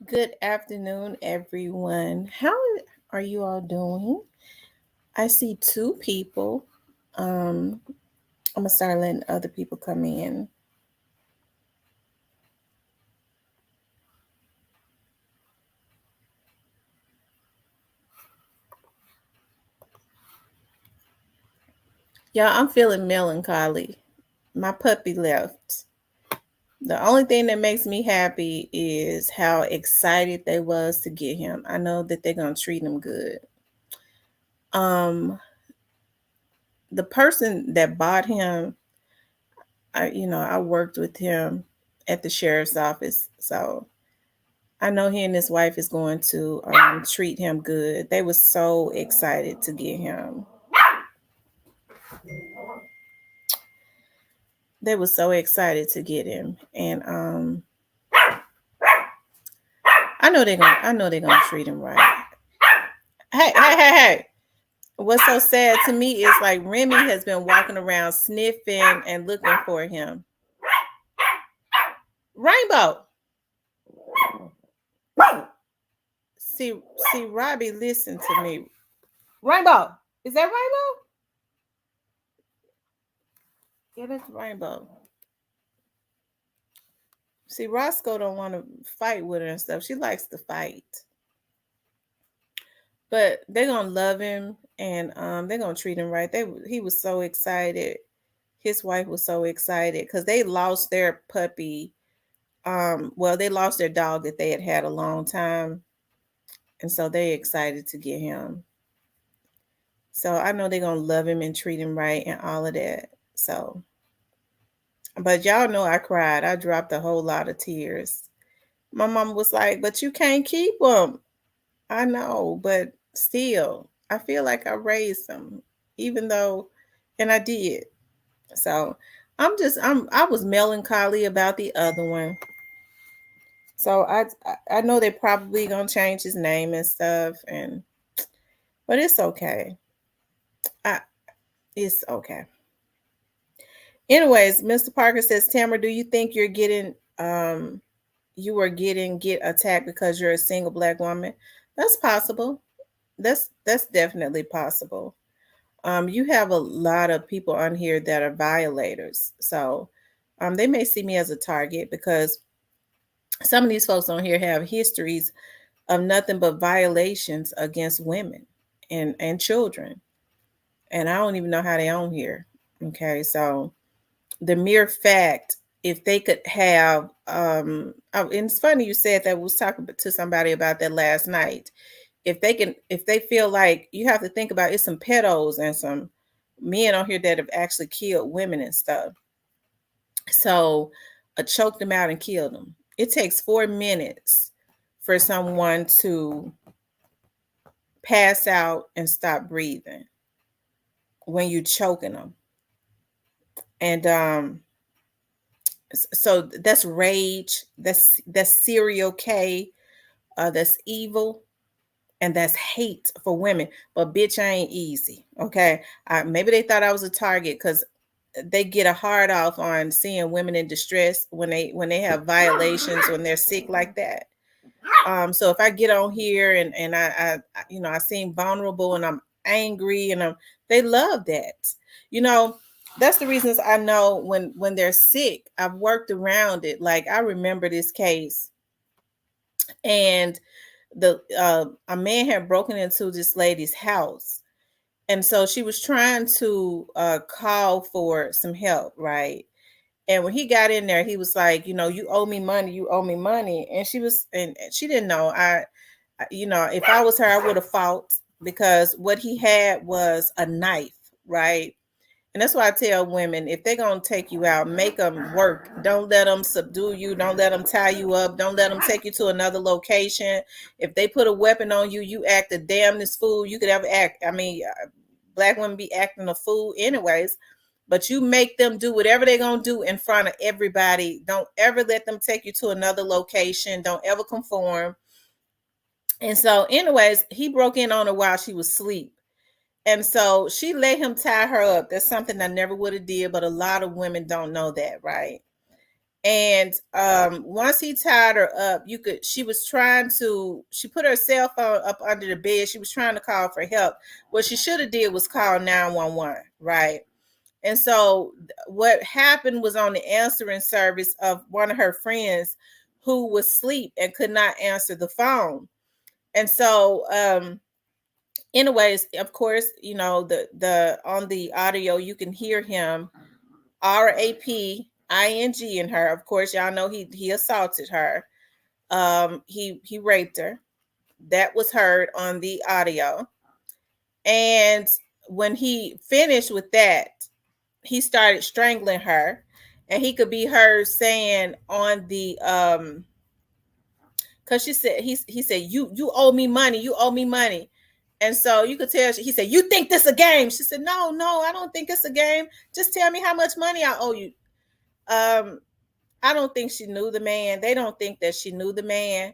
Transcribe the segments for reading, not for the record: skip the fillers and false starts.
Good afternoon, everyone. How are you all doing? I see two people. I'm gonna start letting other people come in. Y'all, I'm feeling melancholy. My puppy left. The only thing that makes me happy is how excited they was to get him. I know that they're gonna treat him good. Um, the person that bought him, I worked with him at the sheriff's office, so I know he and his wife is going to treat him good. They were so excited to get him. They were so excited to get him, and I know they're gonna treat him right. Hey! What's so sad to me is like Remy has been walking around sniffing and looking for him. Rainbow, see, see, Robbie, listen to me. Rainbow, is that Rainbow? Yeah, that's Rainbow. See, Roscoe don't want to fight with her and stuff. She likes to fight. But they're gonna love him and they're gonna treat him right. He was so excited. His wife was so excited because they lost their puppy. Well, they lost their dog that they had a long time, and so they excited to get him. So I know they're gonna love him and treat him right and all of that. So, but y'all know I cried. I dropped a whole lot of tears. My mom was like, "But you can't keep him." I know, but still, I feel like I raised them, even though, and I did. So I was melancholy about the other one. So I know they're probably gonna change his name and stuff, but it's okay. I It's okay. Anyways, Mr. Parker says, Tamara, do you think you are getting get attacked because you're a single black woman? That's possible. That's definitely possible. You have a lot of people on here that are violators. So they may see me as a target because some of these folks on here have histories of nothing but violations against women and children. And I don't even know how they on here. Okay, so the mere fact if they could have and it's funny you said that. We was talking to somebody about that last night. If they feel like, you have to think about, it's some pedos and some men on here that have actually killed women and stuff. So choked them out and killed them. It takes 4 minutes for someone to pass out and stop breathing when you choking them. And so that's rage, that's serial K, that's evil, and that's hate for women. But bitch, I ain't easy. Okay, maybe they thought I was a target because they get a hard off on seeing women in distress when they have violations, when they're sick like that. So if I get on here and I seem vulnerable and I'm angry and they love that. You know, that's the reasons I know when they're sick. I've worked around it. Like I remember this case, and the a man had broken into this lady's house, and so she was trying to call for some help, right? And when he got in there, he was like, you owe me money, you owe me money. And she didn't know. If I was her, I would have fought, because what he had was a knife, right? And that's why I tell women, if they're going to take you out, make them work. Don't let them subdue you. Don't let them tie you up. Don't let them take you to another location. If they put a weapon on you, you act the damnedest fool you could ever act. I mean, black women be acting a fool anyways. But you make them do whatever they're going to do in front of everybody. Don't ever let them take you to another location. Don't ever conform. And so, anyways, he broke in on her while she was asleep. And so she let him tie her up. That's something I never would have did, but a lot of women don't know that, right? And once he tied her up, she put her cell phone up under the bed. She was trying to call for help. What she should have did was call 911, right? And so what happened was on the answering service of one of her friends who was asleep and could not answer the phone. And so anyways, of course, the on the audio you can hear him raping in her. Of course, y'all know he assaulted her. He raped her. That was heard on the audio. And when he finished with that, he started strangling her, and he could be heard saying on the because he said you owe me money, you owe me money. And so you could tell he said, you think this a game? She said, no, I don't think it's a game. Just tell me how much money I owe you. I don't think she knew the man. They don't think that she knew the man.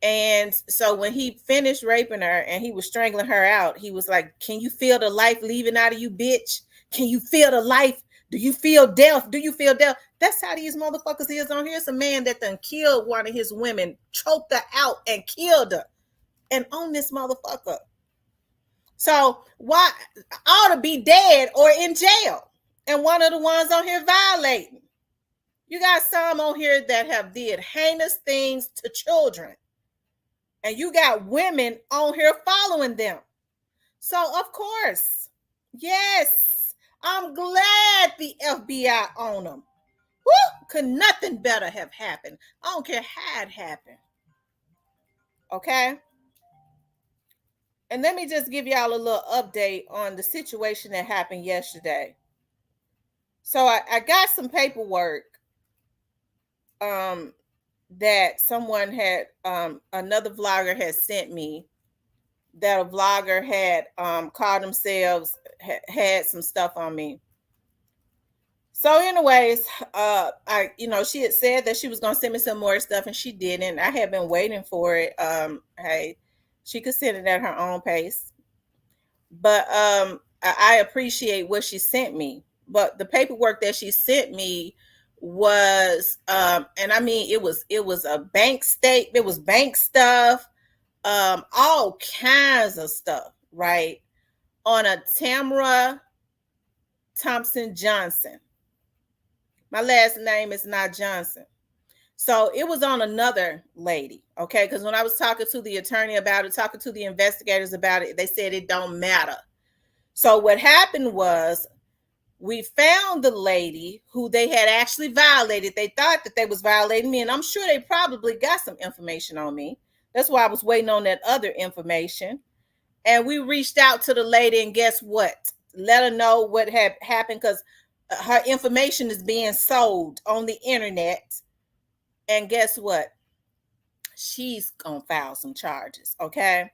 And so when he finished raping her and he was strangling her out, he was like, can you feel the life leaving out of you, bitch? Can you feel the life? Do you feel death? Do you feel death? That's how these motherfuckers is on here. It's a man that done killed one of his women, choked her out and killed her, and on this motherfucker. So why ought to be dead or in jail? And one of the ones on here violating. You got some on here that have did heinous things to children. And you got women on here following them. So, of course, yes, I'm glad the FBI on them. Woo! Could nothing better have happened. I don't care how it happened. Okay? And let me just give y'all a little update on the situation that happened yesterday. So I got some paperwork that someone had, another vlogger had sent me, that a vlogger had called themselves, had some stuff on me. So anyways, she had said that she was going to send me some more stuff, and she didn't. I had been waiting for it. Hey, she could send it at her own pace. But I appreciate what she sent me. But the paperwork that she sent me was and I mean it was a bank statement, it was bank stuff, all kinds of stuff, right? On a Tamara Thompson Johnson. My last name is not Johnson. So it was on another lady, okay? Because when I was talking to the attorney about it, talking to the investigators about it, they said it don't matter. So what happened was, we found the lady who they had actually violated. They thought that they was violating me, and I'm sure they probably got some information on me. That's why I was waiting on that other information. And we reached out to the lady, and guess what? Let her know what had happened, because her information is being sold on the internet. And guess what? She's gonna file some charges, okay?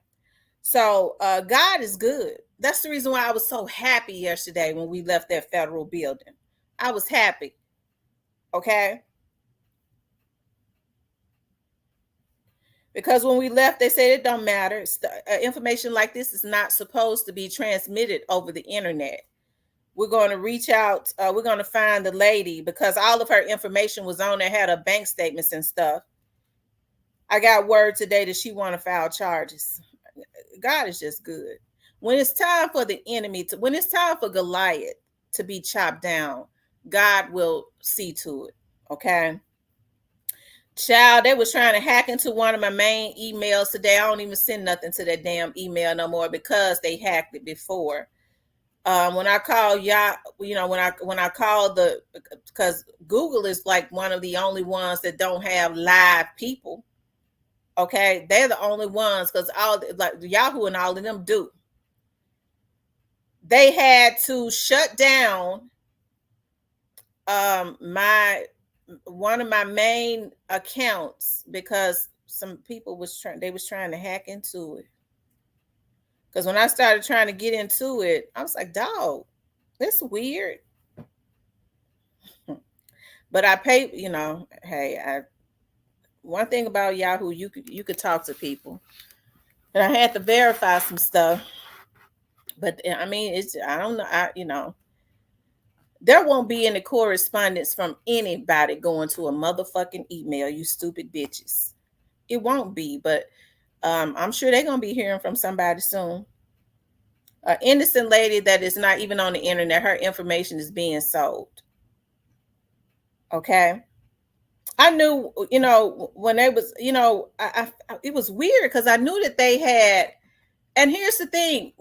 So God is good. That's the reason why I was so happy yesterday when we left that federal building. I was happy. Okay? Because when we left, they said it don't matter. Information like this is not supposed to be transmitted over the internet. We're going to reach out. We're going to find the lady, because all of her information was on there, had her bank statements and stuff. I got word today that she want to file charges. God is just good. When it's time for the enemy when it's time for Goliath to be chopped down, God will see to it. Okay. Child, they was trying to hack into one of my main emails today. I don't even send nothing to that damn email no more, because they hacked it before. When I call y'all, when I call because Google is like one of the only ones that don't have live people. Okay, they're the only ones, because all like Yahoo and all of them do. They had to shut down one of my main accounts, because some people was trying to hack into it. Because when I started trying to get into it, I was like, dog, this is weird. But I pay, hey, one thing about Yahoo, you could talk to people. And I had to verify some stuff. But I mean, I don't know, There won't be any correspondence from anybody going to a motherfucking email, you stupid bitches. It won't be, but I'm sure they're gonna be hearing from somebody soon. An innocent lady that is not even on the internet, her information is being sold. Okay. I knew, when they was, it was weird because I knew that they had, and here's the thing,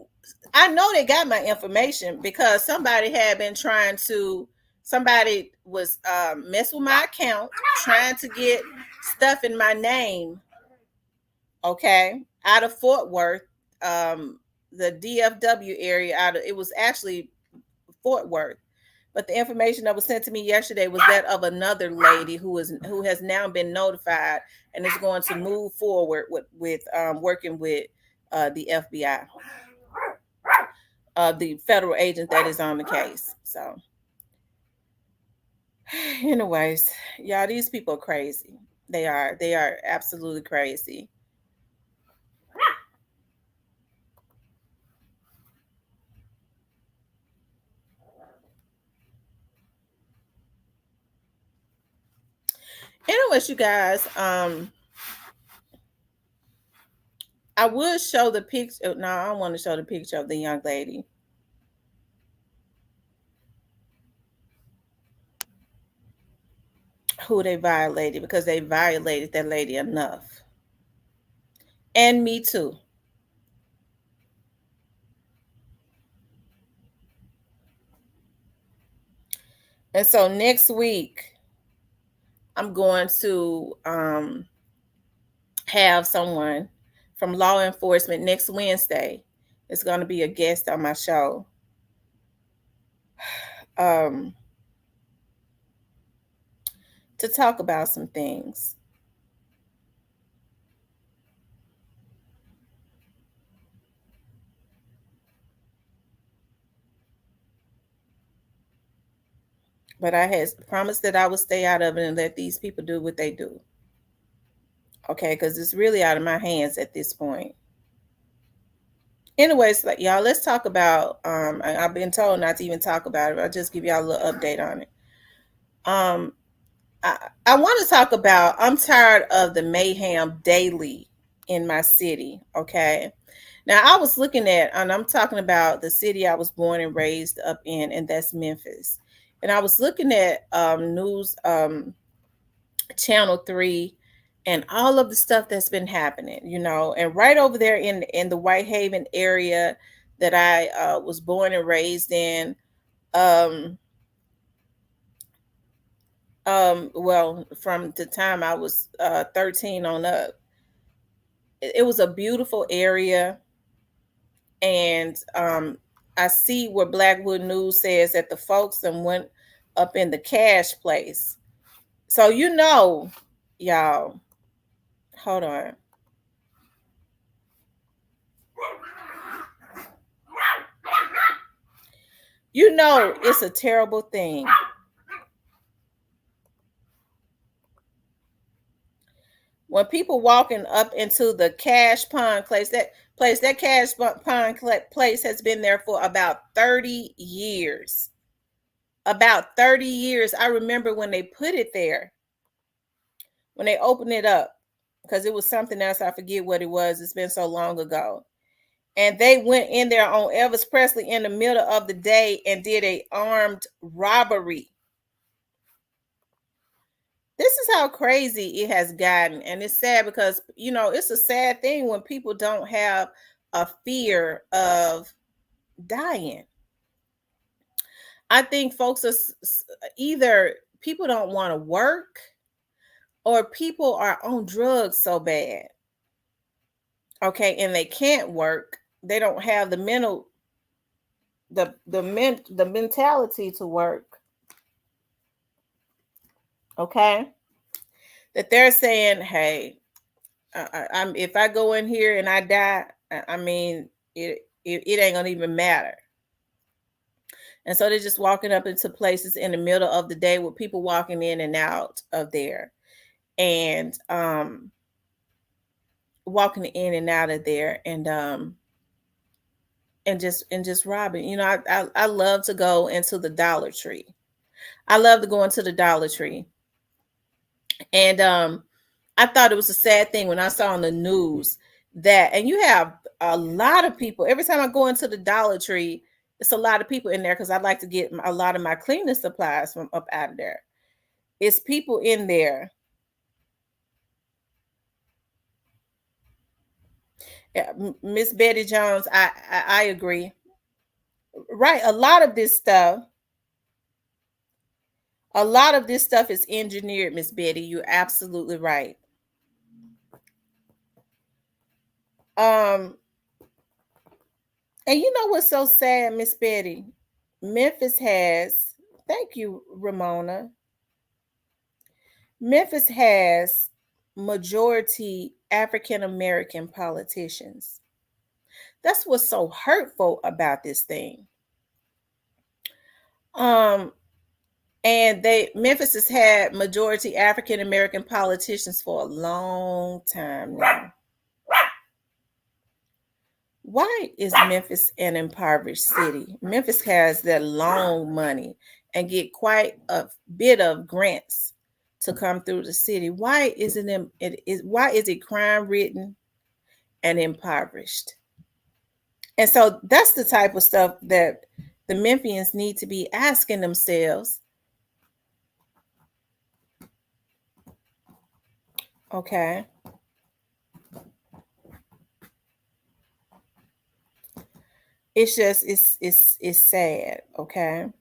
I know they got my information because somebody was mess with my account, trying to get stuff in my name, okay, out of Fort Worth, the DFW area, it was actually Fort Worth. But the information that was sent to me yesterday was that of another lady who has now been notified and is going to move forward with working with the FBI, the federal agent that is on the case. So, anyways, y'all, these people are crazy. They are absolutely crazy. Anyways, you guys, I would show the picture. No, I don't want to show the picture of the young lady who they violated, because they violated that lady enough. And me too. And so next week, I'm going to have someone from law enforcement next Wednesday. It's going to be a guest on my show. Um, to talk about some things. But I had promised that I would stay out of it and let these people do what they do. Okay, because it's really out of my hands at this point. Anyways, like y'all, let's talk about I've been told not to even talk about it. I'll just give y'all a little update on it. Um I want to talk about, I'm tired of the mayhem daily in my city. Okay. Now I was looking at, and I'm talking about the city I was born and raised up in, and that's Memphis. And I was looking at news channel 3 and all of the stuff that's been happening, and right over there in the Whitehaven area that I was born and raised in. Um, well, from the time I was 13 on up, it was a beautiful area. And I see where Blackwood News says that the folks that went up in the cash place. So, y'all, hold on. It's a terrible thing when people walking up into the cash pond that cash pond place has been there for about 30 years. About 30 years. I remember when they put it there, when they opened it up, because it was something else. I forget what it was. It's been so long ago. And they went in there on Elvis Presley in the middle of the day and did a armed robbery. This is how crazy it has gotten. And it's sad because, it's a sad thing when people don't have a fear of dying. I think folks are either people don't want to work or people are on drugs so bad. Okay. And they can't work. They don't have the mentality to work. Okay. That they're saying, hey, I'm if I go in here and I die, I mean, it ain't gonna even matter. And so they're just walking up into places in the middle of the day with people walking in and out of there, and walking in and out of there, and just robbing. I love to go into the Dollar Tree. I love to go into the Dollar Tree. And I thought it was a sad thing when I saw on the news that, and you have a lot of people every time I go into the Dollar Tree. It's a lot of people in there because I'd like to get a lot of my cleaning supplies from up out of there. It's people in there. Yeah, Miss Betty Jones, I agree. Right, a lot of this stuff is engineered, Miss Betty. You're absolutely right. Um, and you know what's so sad, Miss Betty? Memphis has, thank you, Ramona. Memphis has majority African American politicians. That's what's so hurtful about this thing. Um, and Memphis has had majority African American politicians for a long time now. Why is Memphis an impoverished city? Memphis has that loan money and get quite a bit of grants to come through the city. Why is it crime ridden and impoverished? And so that's the type of stuff that the Memphians need to be asking themselves. Okay. It's just it's sad, okay?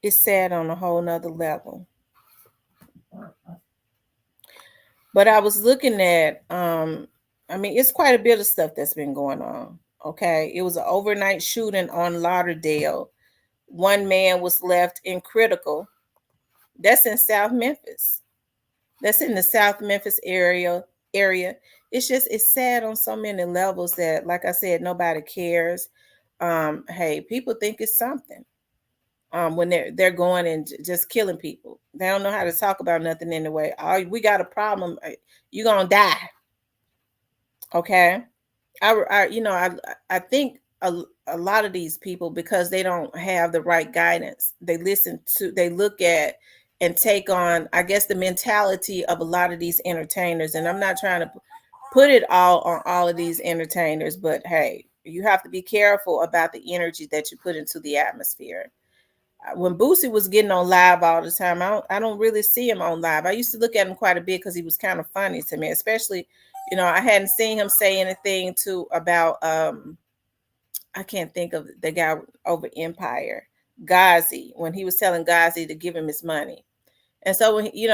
It's sad on a whole nother level. But I was looking at I mean it's quite a bit of stuff that's been going on. Okay. It was an overnight shooting on Lauderdale. One man was left in critical. That's in South Memphis. That's in the South Memphis area. It's sad on so many levels that, like I said, nobody cares. Hey, people think it's something. When they're going and just killing people. They don't know how to talk about nothing anyway. Oh, we got a problem. You're gonna die. Okay. I think a lot of these people, because they don't have the right guidance, they look at and take on, I guess, the mentality of a lot of these entertainers. And I'm not trying to put it all on all of these entertainers, but hey, you have to be careful about the energy that you put into the atmosphere. When Boosie was getting on live all the time, I don't really see him on live. I used to look at him quite a bit because he was kind of funny to me, especially, I hadn't seen him say anything to about I can't think of the guy over Empire, Ghazi, when he was telling Ghazi to give him his money. And so when he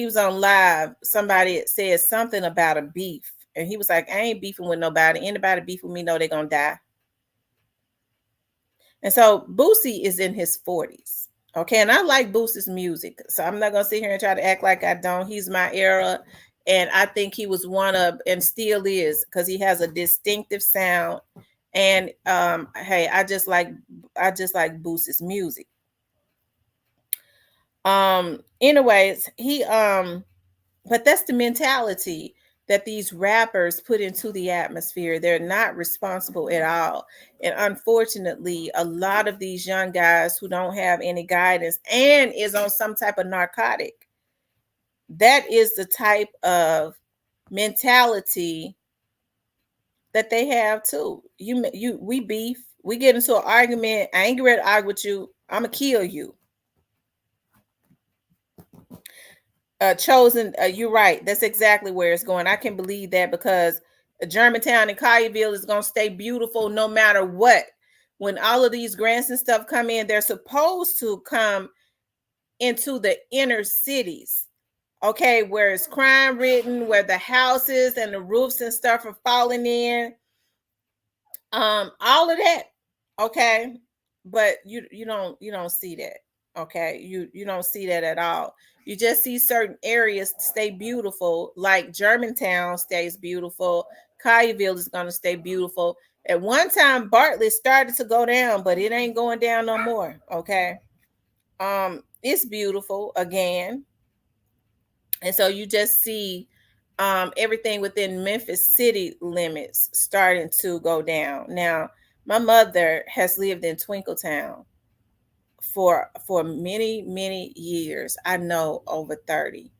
was on live, somebody said something about a beef. And he was like, I ain't beefing with nobody. Anybody beef with me know they're gonna die. And so Boosie is in his 40s. Okay. And I like Boosie's music. So I'm not going to sit here and try to act like I don't. He's my era. And I think he was one of, and still is, because he has a distinctive sound. And hey, I just like Boosie's music. Anyways, but that's the mentality that these rappers put into the atmosphere. They're not responsible at all. And unfortunately, a lot of these young guys who don't have any guidance and is on some type of narcotic, that is the type of mentality that they have too. We beef, we get into an argument. I ain't ready to argue with you. I'm gonna kill you. Chosen, you're right. That's exactly where it's going. I can believe that because Germantown and Collierville is going to stay beautiful no matter what. When all of these grants and stuff come in, they're supposed to come into the inner cities, okay, where it's crime ridden, where the houses and the roofs and stuff are falling in, all of that, okay. But you don't see that, okay. You don't see that at all. You just see certain areas stay beautiful, like Germantown stays beautiful. Collierville is going to stay beautiful. At one time, Bartlett started to go down, but it ain't going down no more. Okay. It's beautiful again. And so you just see everything within Memphis city limits starting to go down. Now, my mother has lived in Twinkletown for many, many years. I know over 30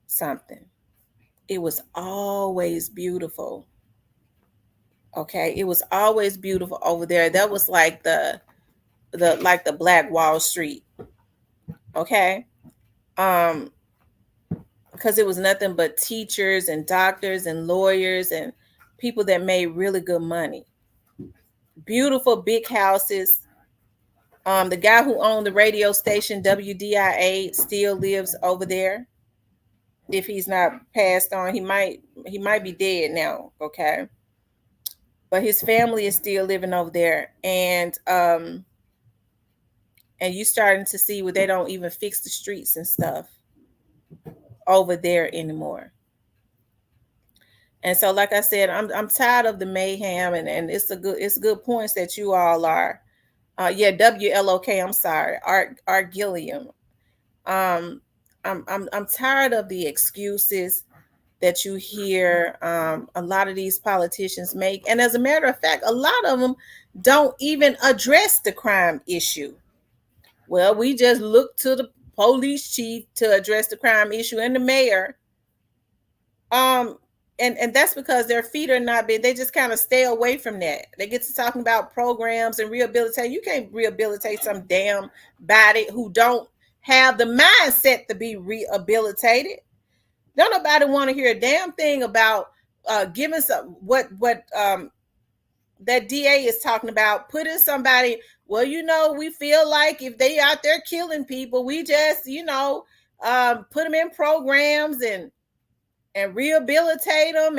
something. It was always beautiful. Okay. It was always beautiful over there. That was like the Black Wall Street. Okay. Um, because it was nothing but teachers and doctors and lawyers and people that made really good money. Beautiful big houses. The guy who owned the radio station WDIA still lives over there. If he's not passed on, he might be dead now. Okay, but his family is still living over there, and you starting to see where they don't even fix the streets and stuff over there anymore. And so, like I said, I'm tired of the mayhem, and it's good points that you all are. Yeah, WLOK. I'm sorry, Art Gilliam. Um, I'm tired of the excuses that you hear a lot of these politicians make, and as a matter of fact, a lot of them don't even address the crime issue. Well, we just look to the police chief to address the crime issue and the mayor. Um, and that's because their feet are not big. They just kind of stay away from that. They get to talking about programs and rehabilitate. You can't rehabilitate some damn body who don't have the mindset to be rehabilitated. Don't nobody want to hear a damn thing about giving some what that DA is talking about, putting somebody. Well, we feel like if they out there killing people, we just put them in programs and rehabilitate them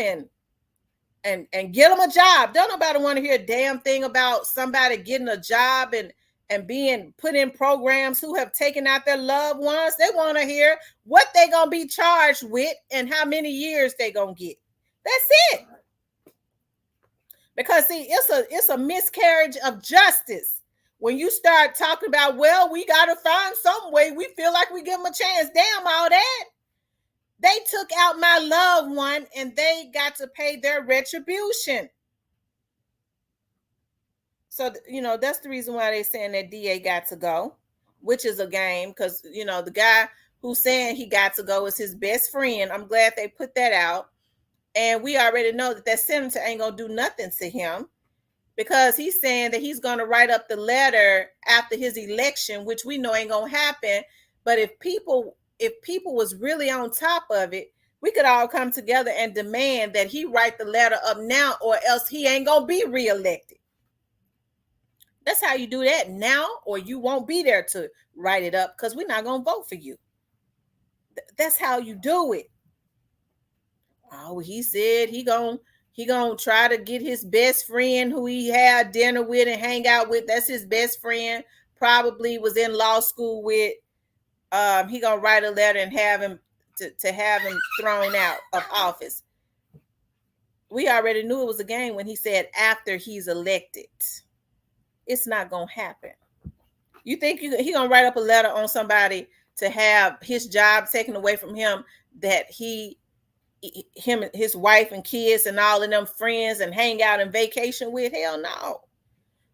and get them a job. Don't nobody want to hear a damn thing about somebody getting a job and being put in programs who have taken out their loved ones. They want to hear what they gonna be charged with and how many years they gonna get. That's it. Because see, it's a miscarriage of justice when you start talking about, well, we gotta find some way. We feel like we give them a chance. Damn all that. They took out my loved one and they got to pay their retribution. So, that's the reason why they're saying that DA got to go, which is a game because, the guy who's saying he got to go is his best friend. I'm glad they put that out. And we already know that senator ain't going to do nothing to him because he's saying that he's going to write up the letter after his election, which we know ain't going to happen. But if people was really on top of it, we could all come together and demand that he write the letter up now, or else he ain't going to be reelected. That's how you do that now, or you won't be there to write it up because we're not going to vote for you. That's how you do it. Oh, he said he gonna try to get his best friend who he had dinner with and hang out with. That's his best friend. Probably was in law school with. He gonna write a letter and have him to have him thrown out of office. We already knew it was a game when he said after he's elected. It's not gonna happen. You think he gonna write up a letter on somebody to have his job taken away from him, that him and his wife and kids and all of them friends and hang out and vacation with? Hell no.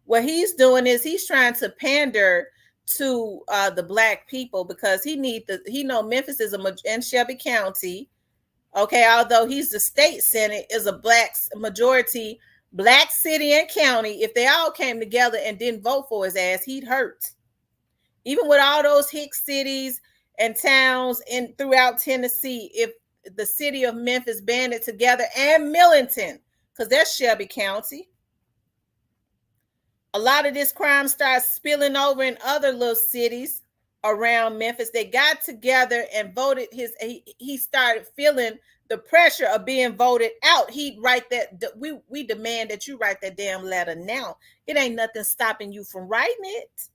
What he's doing is he's trying to pander to the black people because he know Memphis is and Shelby County. Okay, although he's the state senate, is a black majority black city and county. If they all came together and didn't vote for his ass, he'd hurt. Even with all those hick cities and towns throughout Tennessee, if the city of Memphis banded together and Millington, because that's Shelby County, a lot of this crime starts spilling over in other little cities around Memphis. They got together and voted he started feeling the pressure of being voted out. He'd write that. We demand that you write that damn letter now. It ain't nothing stopping you from writing it.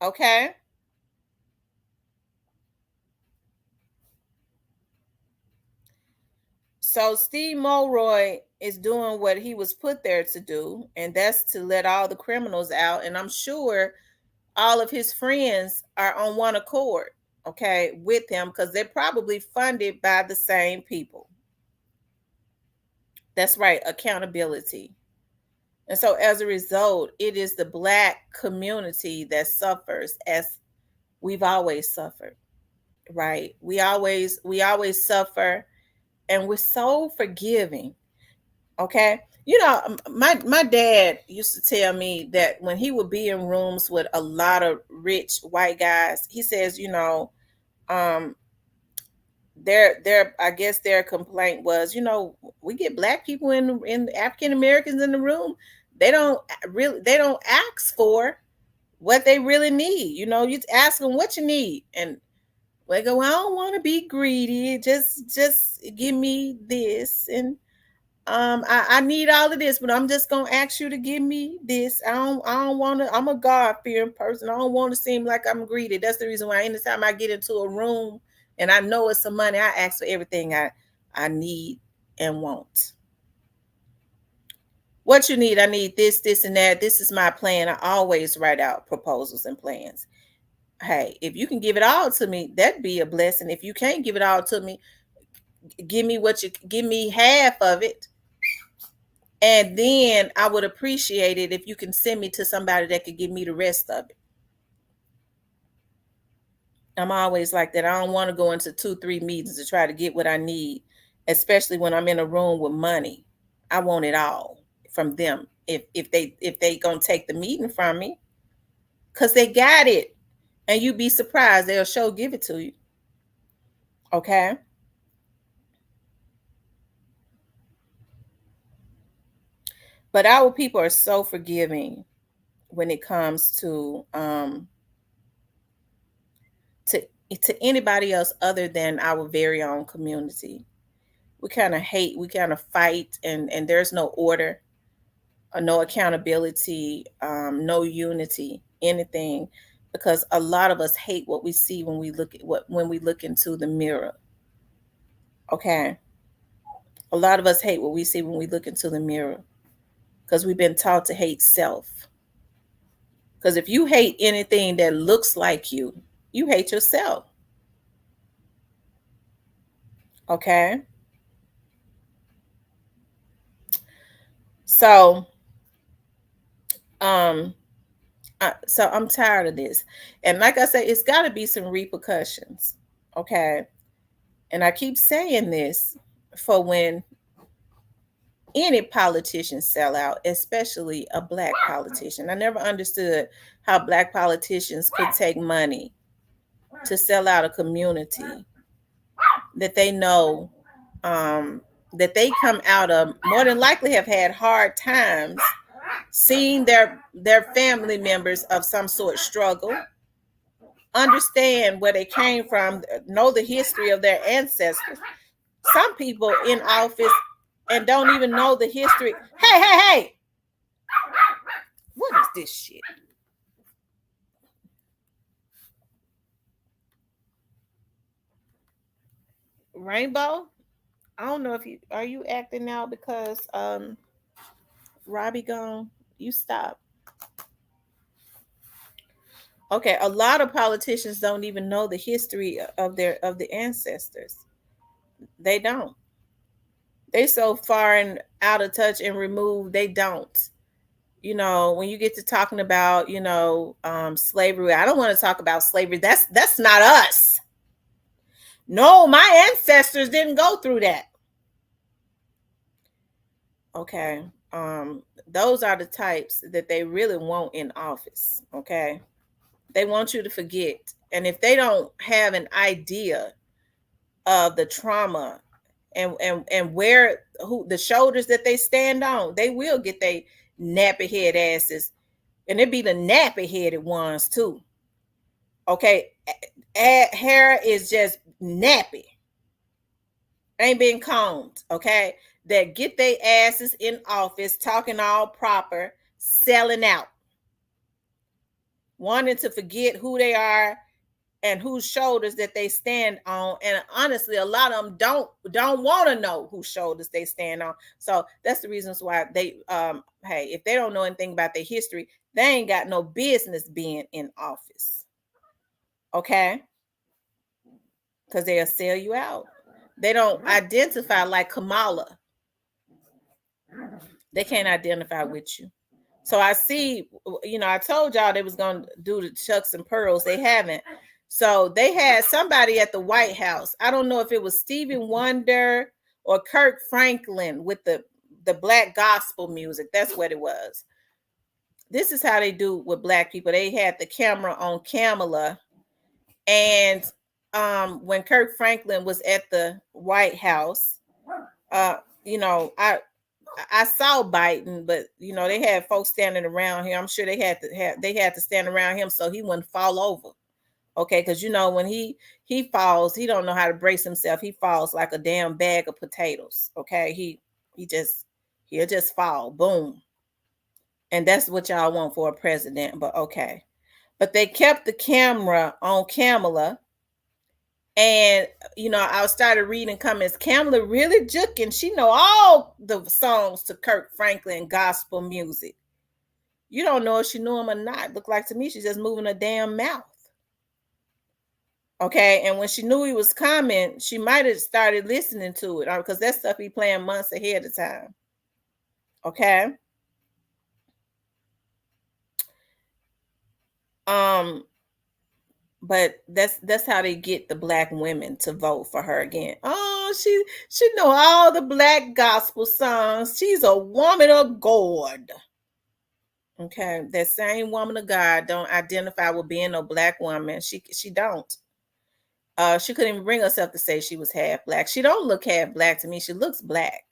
Okay. So Steve Mulroy is doing what he was put there to do, and that's to let all the criminals out. And I'm sure all of his friends are on one accord. okay, with him, because they're probably funded by the same people. That's right, accountability. And so as a result, it is the Black community that suffers, as we've always suffered, right? We always suffer, and we're so forgiving. Okay. My dad used to tell me that when he would be in rooms with a lot of rich white guys, he says, um, their I guess their complaint was, we get Black people in African Americans in the room. They don't ask for what they really need. You ask them what you need, and they go, I don't want to be greedy. Just give me this, and I need all of this, but I'm just gonna ask you to give me this. I don't want to. I'm a God fearing person. I don't want to seem like I'm greedy. That's the reason why anytime I get into a room and I know it's some money, I ask for everything I need and want. What you need? I need this, and that. This is my plan. I always write out proposals and plans. Hey, if you can give it all to me, that'd be a blessing. If you can't give it all to me, give me half of it, and then I would appreciate it if you can send me to somebody that could give me the rest of it. I'm always like that. I don't want to go into 2, 3 meetings to try to get what I need, especially when I'm in a room with money. I want it all from them. If they gonna take the meeting from me, because they got it. And you'd be surprised, they'll give it to you. Okay. But our people are so forgiving when it comes to to anybody else other than our very own community. We kind of hate, we kind of fight, and there's no order, no accountability, no unity, anything, because a lot of us hate what we see when we look into the mirror. Okay, a lot of us hate what we see when we look into the mirror because we've been taught to hate self. Because if you hate anything that looks like you hate yourself. Okay. So, um, so I'm tired of this. And like I said, it's got to be some repercussions. Okay. And I keep saying this for when any politician sell out, especially a Black politician. I never understood how Black politicians could take money to sell out a community that they know, that they come out of, more than likely have had hard times, seeing their family members of some sort struggle, understand where they came from, know the history of their ancestors. Some people in office and don't even know the history. Hey, what is this shit? Rainbow? I don't know if you acting now because Robbie gone. You stop. Okay, a lot of politicians don't even know the history of the ancestors. They don't. They so far and out of touch and removed. They don't. When you get to talking about slavery, I don't want to talk about slavery. That's not us. No, my ancestors didn't go through that. Okay. Those are the types that they really want in office. Okay. They want you to forget. And if they don't have an idea of the trauma and where who the shoulders that they stand on, they will get their nappy head asses. And it be the nappy headed ones too. Okay. Hair is just nappy. Ain't been combed. Okay. That get their asses in office, talking all proper, selling out, wanting to forget who they are and whose shoulders that they stand on. And honestly, a lot of them don't want to know whose shoulders they stand on. So that's the reasons why they hey, if they don't know anything about their history, they ain't got no business being in office. Okay. because they'll sell you out. They don't identify like Kamala. They can't identify with you. So I see, I told y'all they was going to do the Chucks and Pearls. They haven't. So they had somebody at the White House. I don't know if it was Stevie Wonder or Kirk Franklin with the black gospel music. That's what it was. This is how they do with black people. They had the camera on Kamala. And when Kirk Franklin was at the White House, I saw Biden, but they had folks standing around him. I'm sure they had to stand around him so he wouldn't fall over. Okay, because when he falls, he don't know how to brace himself. He falls like a damn bag of potatoes. Okay, he'll just fall, boom. And that's what y'all want for a president. But okay, but they kept the camera on Kamala. And I started reading comments. Kamala really juking. She know all the songs to Kirk Franklin gospel music. You don't know if she knew him or not. Look like to me she's just moving her damn mouth. Okay, and when she knew he was coming, she might have started listening to it because that stuff he playing months ahead of time. Okay. But that's how they get the black women to vote for her again. Oh, she know all the black gospel songs. She's a woman of God. Okay, that same woman of God don't identify with being no black woman. She don't. She couldn't even bring herself to say she was half black. She don't look half black to me. She looks black.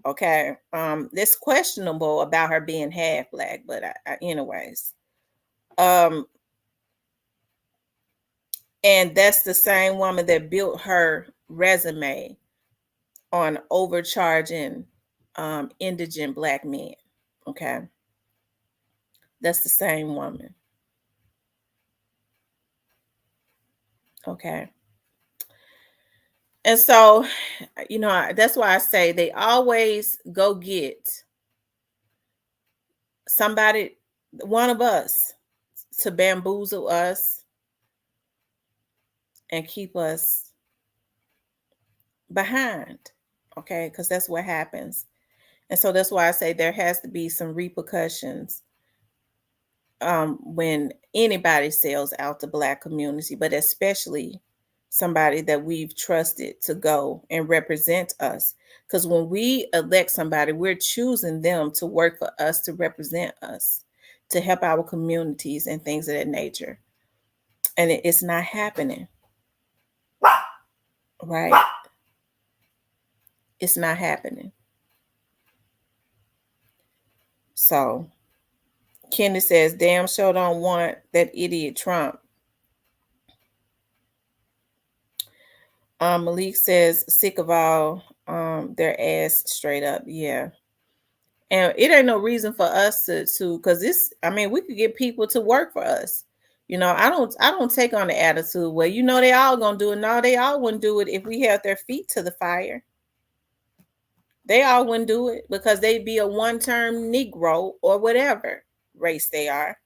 Okay, it's questionable about her being half black, but anyways, and that's the same woman that built her resume on overcharging indigent black men. Okay, that's the same woman. Okay. And so, that's why I say they always go get somebody, one of us, to bamboozle us and keep us behind. Okay, because that's what happens. And so that's why I say there has to be some repercussions when anybody sells out the black community, but especially somebody that we've trusted to go and represent us. Because when we elect somebody, we're choosing them to work for us, to represent us, to help our communities and things of that nature. And it's not happening. Right? It's not happening. So Kenny says, damn sure don't want that idiot Trump. Malik says, sick of all their ass straight up. Yeah. And it ain't no reason for us to because we could get people to work for us. I don't take on the attitude where they all gonna do it. No, they all wouldn't do it if we held their feet to the fire. They all wouldn't do it because they'd be a one-term Negro or whatever race they are.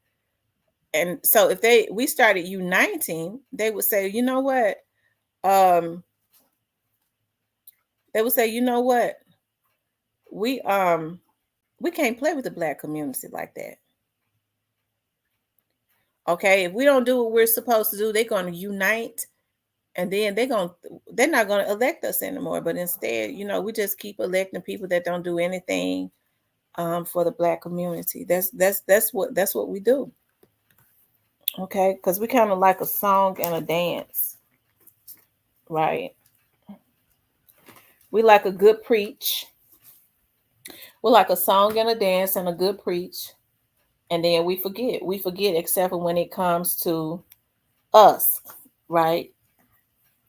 And so if we started uniting, they would say, you know what? They would say, you know what? We can't play with the black community like that. Okay, if we don't do what we're supposed to do, they're going to unite, and then they're not going to elect us anymore. But instead, we just keep electing people that don't do anything for the black community. That's what we do. Okay, because we kind of like a song and a dance, right? We like a good preach. We like a song and a dance and a good preach. And then we forget except for when it comes to us, right?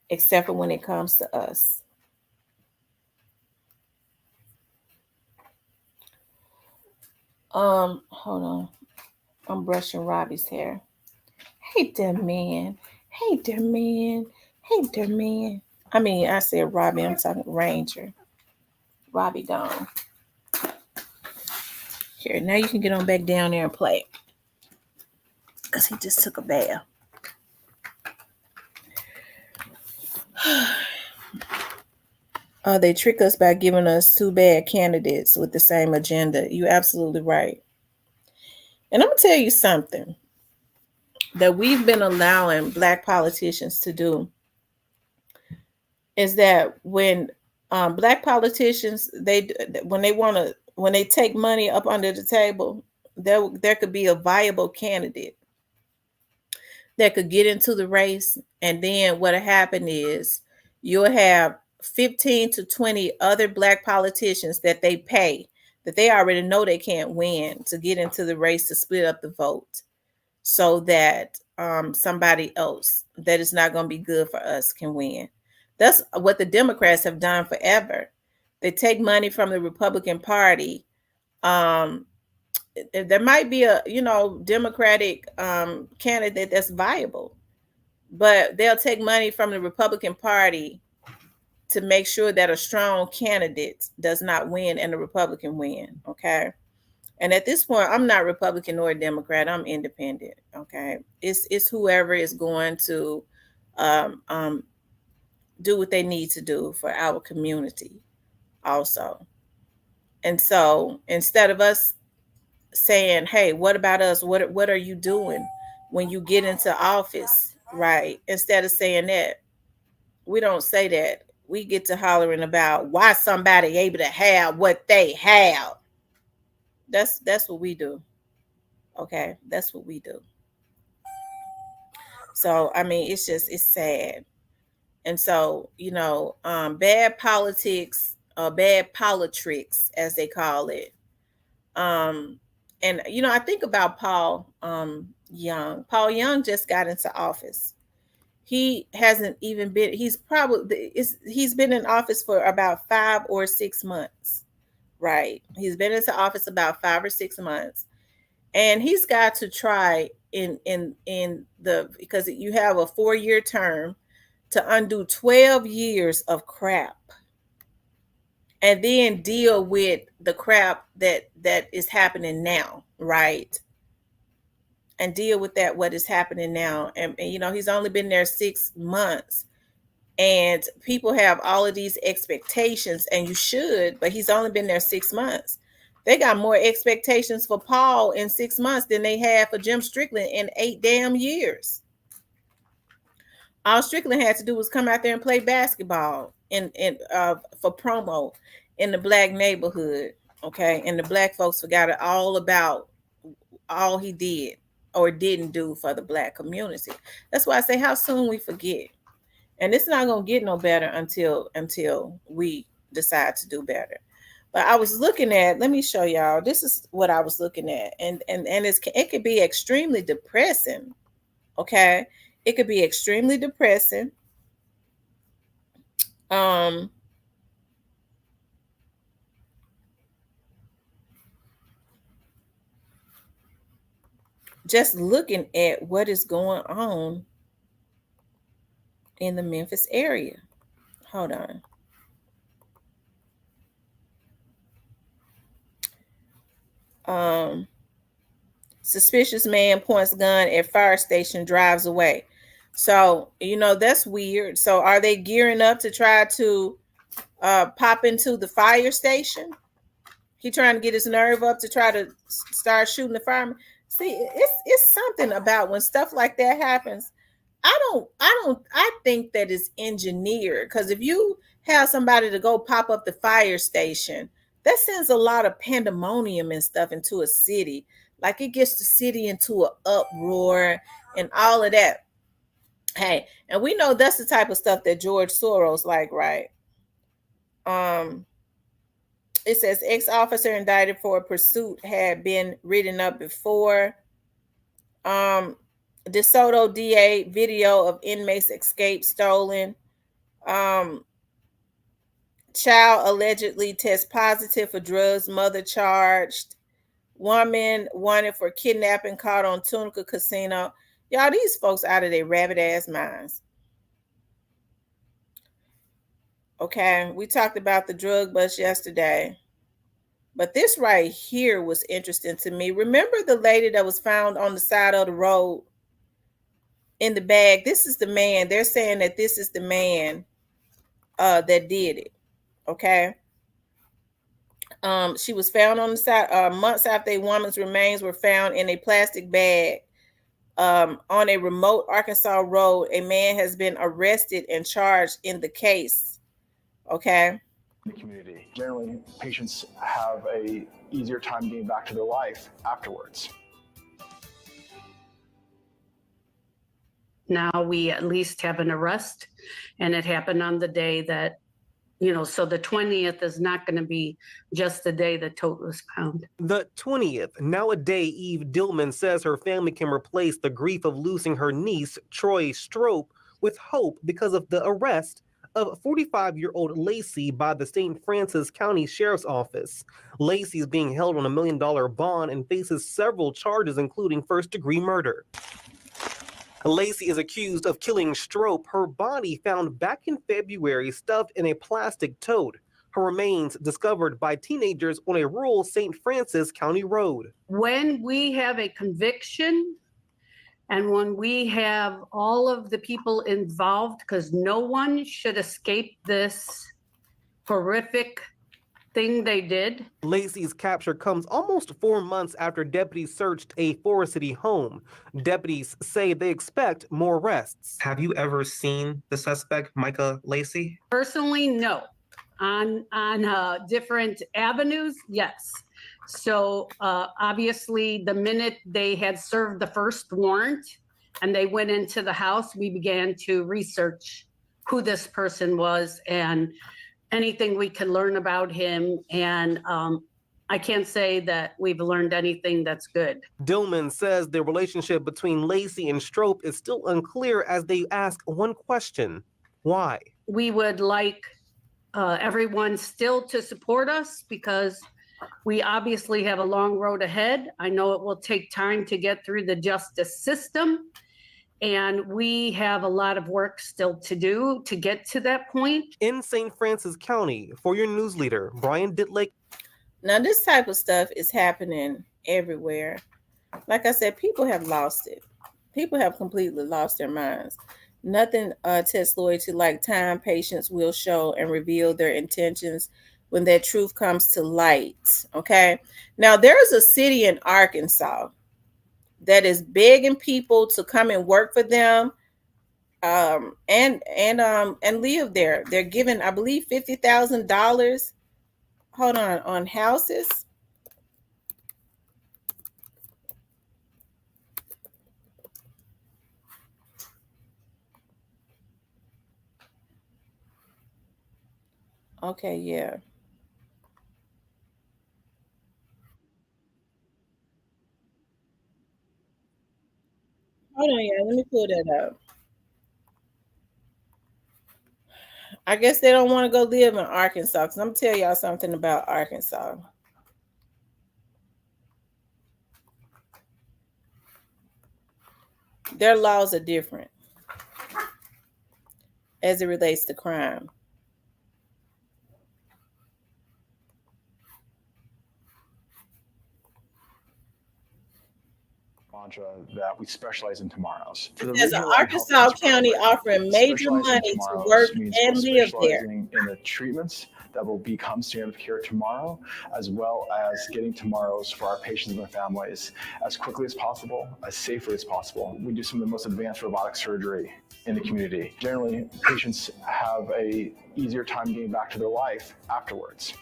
Except for when it comes to us. Hold on. I'm brushing Robbie's hair. Hey there, man. Hey there, man. Hey there, man. I mean, I said Robbie, I'm talking Ranger. Robbie gone. Here, now you can get on back down there and play. Because he just took a bath. They trick us by giving us two bad candidates with the same agenda. You're absolutely right. And I'm going to tell you something that we've been allowing Black politicians to do is that when Black politicians, when they take money up under the table, there could be a viable candidate that could get into the race, and then what'll happen is you'll have 15 to 20 other Black politicians that they pay, that they already know they can't win, to get into the race to split up the vote so that somebody else that is not going to be good for us can win. That's what the Democrats have done forever. They take money from the Republican Party. There might be a Democratic candidate that's viable, but they'll take money from the Republican Party to make sure that a strong candidate does not win and the Republican win. Okay. And at this point, I'm not Republican or Democrat. I'm independent. Okay. It's whoever is going to um, um, do what they need to do for our community also. And so instead of us saying, hey, what about us? What are you doing when you get into office? Right. Instead of saying that, we don't say that. We get to hollering about why somebody able to have what they have. That's what we do. Okay. That's what we do. So I mean, it's sad. And so, bad politics, bad politricks, as they call it. And I think about Paul Young. Paul Young just got into office. He hasn't even been. He's been in office for about 5 or 6 months, right? He's been into office about 5 or 6 months, and he's got to try because you have a 4-year term to undo 12 years of crap and then deal with the crap that is happening now, right? And deal with what is happening now. And he's only been there 6 months, and people have all of these expectations, and you should, but he's only been there 6 months. They got more expectations for Paul in 6 months than they had for Jim Strickland in 8 damn years. All Strickland had to do was come out there and play basketball for promo in the Black neighborhood, okay? And the Black folks forgot all about all he did or didn't do for the Black community. That's why I say, how soon we forget. And it's not going to get no better until we decide to do better. But I was looking at, let me show y'all. This is what I was looking at. And it could be extremely depressing, okay? It could be extremely depressing. Just looking at what is going on in the Memphis area. Hold on. Suspicious man points gun at fire station, drives away. So, that's weird. So are they gearing up to try to pop into the fire station? He trying to get his nerve up to try to start shooting the fireman. See, it's something about when stuff like that happens. I think that it's engineered, because if you have somebody to go pop up the fire station, that sends a lot of pandemonium and stuff into a city. Like, it gets the city into an uproar and all of that. Hey, and we know that's the type of stuff that George Soros like, right? It says ex-officer indicted for a pursuit had been written up before. DeSoto DA video of inmates escape stolen. Child allegedly test positive for drugs. Mother charged. Woman wanted for kidnapping caught on Tunica Casino. Y'all, these folks out of their rabbit ass minds. Okay, we talked about the drug bust yesterday, but this right here was interesting to me. Remember the lady that was found on the side of the road in the bag? This is the man. They're saying that this is the man that did it. Okay. She was found on the side months after a woman's remains were found in a plastic bag on a remote Arkansas road. A man has been arrested and charged in the case. Okay. The community. Generally, patients have a easier time getting back to their life afterwards. Now we at least have an arrest, and it happened on the day that, so the 20th is not going to be just the day the tote was found. The 20th, now a day Eve Dillman says her family can replace the grief of losing her niece, Troy Strope, with hope because of the arrest of 45-year-old Lacey by the St. Francis County Sheriff's Office. Lacey is being held on $1 million bond and faces several charges, including first-degree murder. Lacey is accused of killing Strope, her body found back in February stuffed in a plastic tote. Her remains discovered by teenagers on a rural St. Francis County road. When we have a conviction and when we have all of the people involved, because no one should escape this horrific thing they did. Lacey's capture comes almost 4 months after deputies searched a Forest City home. Deputies say they expect more arrests. Have you ever seen the suspect, Micah Lacey? Personally, no. On different avenues, yes. So obviously, the minute they had served the first warrant and they went into the house, we began to research who this person was and anything we could learn about him. And I can't say that we've learned anything that's good. Dillman says the relationship between Lacey and Strope is still unclear as they ask one question: why? We would like everyone still to support us because we obviously have a long road ahead. I know it will take time to get through the justice system, and we have a lot of work still to do to get to that point. In St. Francis County, for your news leader, Brian Ditlake. Now, this type of stuff is happening everywhere. Like I said, people have lost it. People have completely lost their minds. Nothing tests loyalty like time. Patience will show and reveal their intentions when that truth comes to light. Okay. Now, there's a city in Arkansas that is begging people to come and work for them and live there. They're giving, I believe, $50,000. Hold on houses. Okay, yeah. Hold on, yeah. Let me pull that up. I guess they don't want to go live in Arkansas because I'm gonna tell y'all something about Arkansas. Their laws are different as it relates to crime. Mantra that we specialize in tomorrows. There's an Arkansas County offering major money to work and live there. In the treatments that will become standard of care tomorrow, as well as getting tomorrows for our patients and their families as quickly as possible, as safely as possible. We do some of the most advanced robotic surgery in the community. Generally, patients have a easier time getting back to their life afterwards.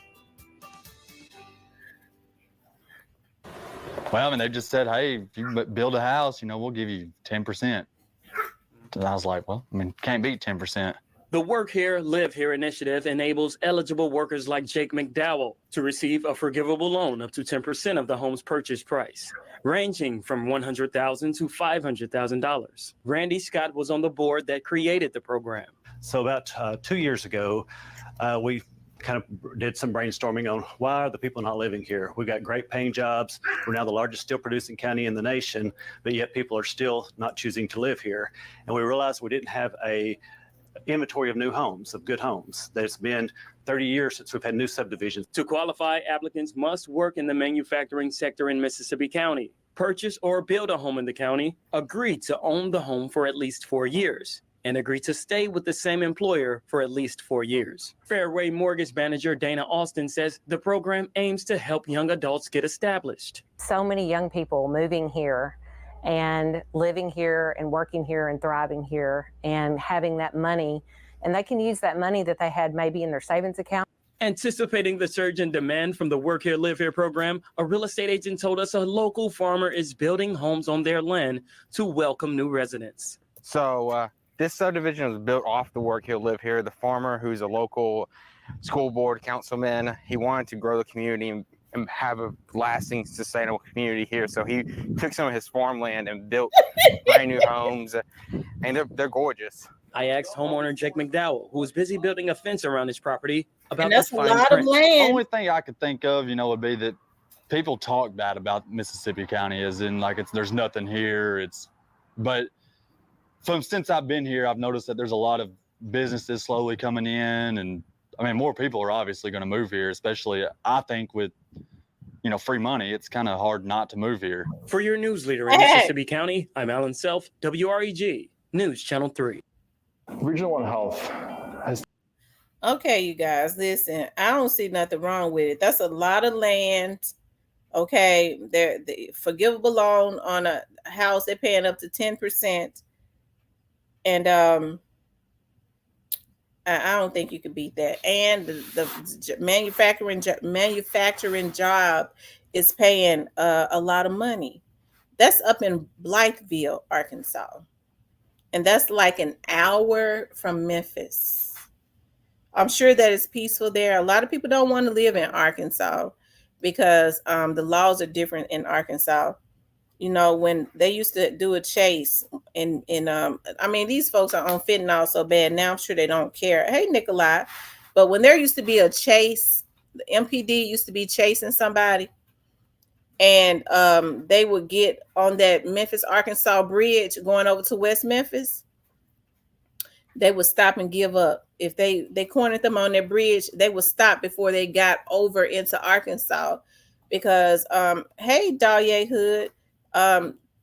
Well, I mean, they just said, hey, if you build a house, we'll give you 10%. And I was like, well, I mean, can't beat 10%. The Work Here, Live Here initiative enables eligible workers like Jake McDowell to receive a forgivable loan up to 10% of the home's purchase price, ranging from $100,000 to $500,000. Randy Scott was on the board that created the program. So about 2 years ago, we kind of did some brainstorming on why are the people not living here. We've got great paying jobs. We're now the largest steel producing county in the nation, but yet people are still not choosing to live here. And we realized we didn't have a inventory of new homes, of good homes. There's been 30 years since we've had new subdivisions. To qualify, applicants must work in the manufacturing sector in Mississippi County, purchase or build a home in the county, agree to own the home for at least 4 years, and agree to stay with the same employer for at least 4 years. Fairway Mortgage Manager Dana Austin says the program aims to help young adults get established. So many young people moving here and living here and working here and thriving here and having that money, and they can use that money that they had maybe in their savings account. Anticipating the surge in demand from the Work Here, Live Here program, a real estate agent told us a local farmer is building homes on their land to welcome new residents. So this subdivision was built off the Work Here, Live Here. The farmer, who's a local school board councilman, he wanted to grow the community and have a lasting, sustainable community here. So he took some of his farmland and built brand new homes, and they're gorgeous. I asked homeowner Jake McDowell, who was busy building a fence around his property, about And that's the a fine lot print. of land. Only thing I could think of, would be that people talk bad about Mississippi County, as in like there's nothing here. But since I've been here, I've noticed that there's a lot of businesses slowly coming in, and I mean, more people are obviously going to move here, especially I think with free money. It's kind of hard not to move here. For your news leader in Mississippi County, I'm Alan Self, WREG News Channel 3. Regional One Health has. Okay, you guys, listen, I don't see nothing wrong with it. That's a lot of land. Okay, the forgivable loan on a house, they're paying up to 10%. And I don't think you can beat that. And the manufacturing job is paying a lot of money. That's up in Blytheville, Arkansas. And that's like an hour from Memphis. I'm sure that it's peaceful there. A lot of people don't want to live in Arkansas because the laws are different in Arkansas. When they used to do a chase I mean, these folks are on fentanyl so bad now, I'm sure they don't care. Hey, Nikolai. But when there used to be a chase, the MPD used to be chasing somebody, and they would get on that Memphis, Arkansas bridge going over to West Memphis. They would stop and give up. If they cornered them on their bridge, they would stop before they got over into Arkansas because, hey, Dahlia Hood,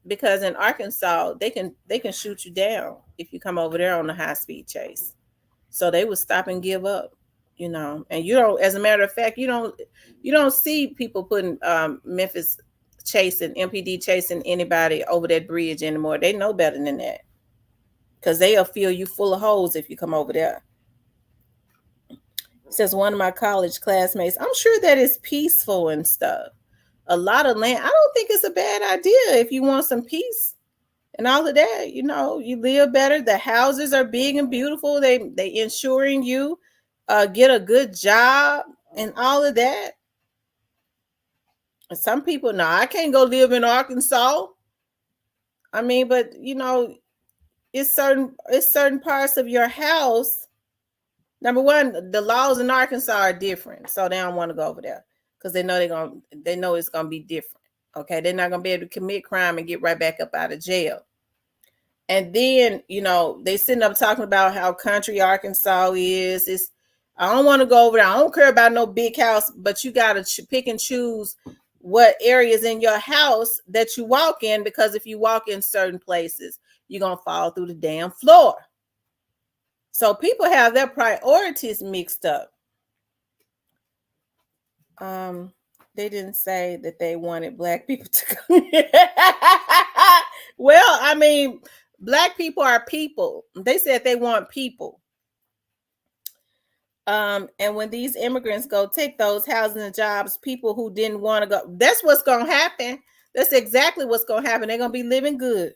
because in Arkansas, they can shoot you down if you come over there on a high-speed chase. So they would stop and give up, and you don't, as a matter of fact, you don't see people putting Memphis chasing, MPD chasing anybody over that bridge anymore. They know better than that because they'll fill you full of holes if you come over there. Says one of my college classmates, I'm sure that it's peaceful and stuff. A lot of land. I don't think it's a bad idea if you want some peace and all of that. You live better. The houses are big and beautiful. They ensuring you get a good job and all of that. And some people, no, I can't go live in Arkansas. I mean, but it's certain parts of your house. Number one, the laws in Arkansas are different, so they don't want to go over there because they know it's gonna be different. Okay, they're not gonna be able to commit crime and get right back up out of jail. And then they sitting up talking about how country Arkansas is. I don't want to go over there. I don't care about no big house, but you gotta pick and choose what areas in your house that you walk in, because if you walk in certain places, you're gonna fall through the damn floor. So people have their priorities mixed up. They didn't say that they wanted Black people to come here. Well, I mean, Black people are people. They said they want people. And when these immigrants go take those housing and jobs, people who didn't want to go, that's what's going to happen. That's exactly what's going to happen. They're going to be living good.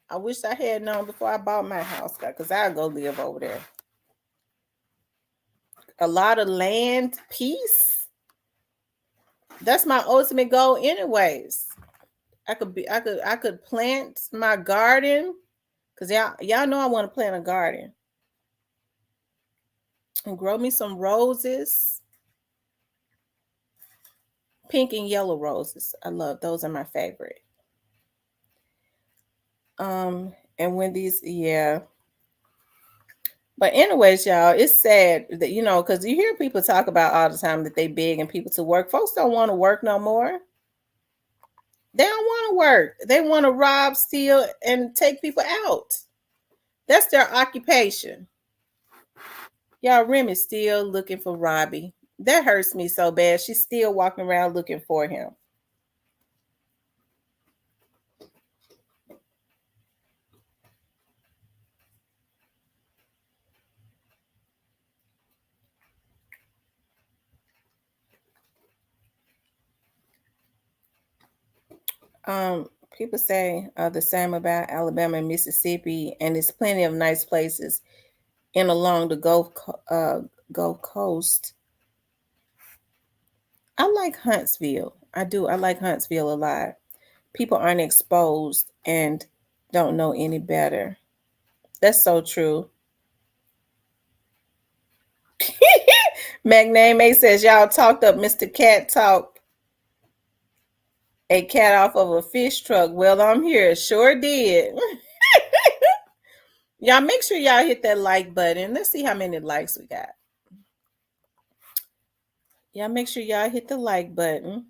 I wish I had known before I bought my house, because I'll go live over there. A lot of land, peace. That's my ultimate goal anyways. I could plant my garden, because y'all know I want to plant a garden. And grow me some roses. Pink and yellow roses. I love those, are my favorite. And when these, yeah. But anyways, y'all, it's sad that, because you hear people talk about all the time that they begging people to work. Folks don't want to work no more. They don't want to work. They want to rob, steal, and take people out. That's their occupation. Y'all, Remy's still looking for Robbie. That hurts me so bad. She's still walking around looking for him. People say the same about Alabama and Mississippi, and there's plenty of nice places in along the Gulf Coast. I like Huntsville. I do. I like Huntsville a lot. People aren't exposed and don't know any better. That's so true. Magname says y'all talked up Mr. Cat Talk a cat off of a fish truck. Well, I'm here. Sure did. Y'all make sure y'all hit that like button. Let's see how many likes we got. Y'all make sure y'all hit the like button.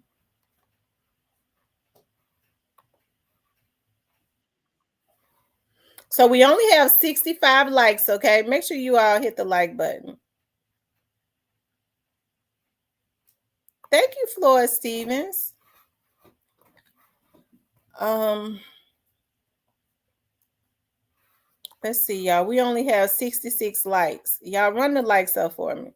So we only have 65 likes, okay? Make sure you all hit the like button. Thank you, Floyd Stevens. Let's see, y'all. We only have 66 likes. Y'all run the likes up for me.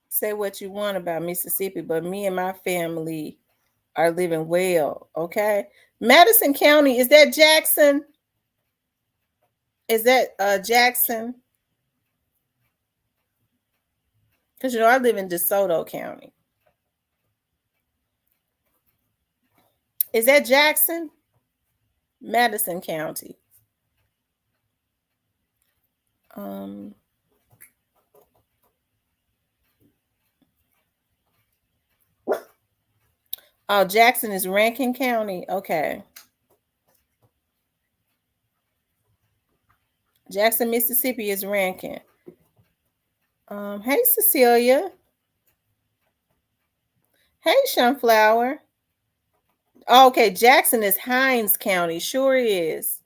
Say what you want about Mississippi, but me and my family are living well, okay? Madison County, is that Jackson? Is that Jackson? Because, you know, I live in DeSoto County. Is that Jackson? Madison County. Oh, Jackson is Rankin County. Okay. Jackson, Mississippi is Rankin. Hey, Cecilia. Hey, Sunflower. Oh, okay, Jackson is Hinds County. Sure is.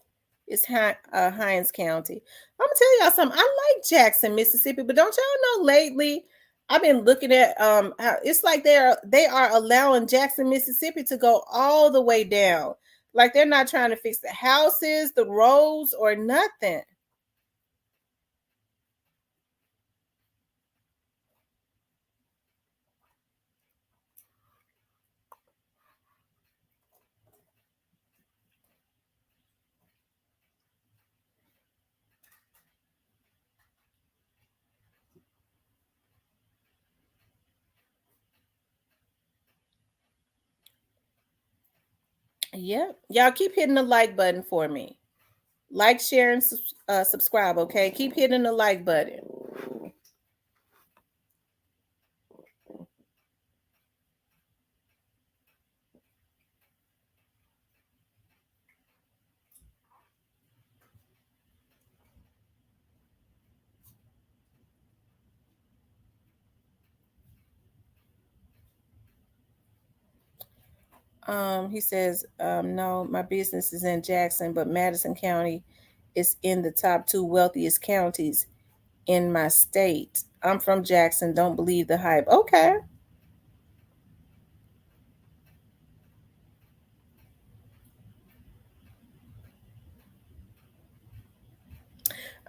It's Hinds County. I'm gonna tell y'all something. I like Jackson, Mississippi, but don't y'all know lately I've been looking at how it's like they are allowing Jackson, Mississippi to go all the way down. Like they're not trying to fix the houses, the roads, or nothing. Yep. Y'all keep hitting the like button for me. Like, share, and subscribe, okay? Keep hitting the like button. He says, no, my business is in Jackson, but Madison County is in the top 2 wealthiest counties in my state. I'm from Jackson. Don't believe the hype. Okay.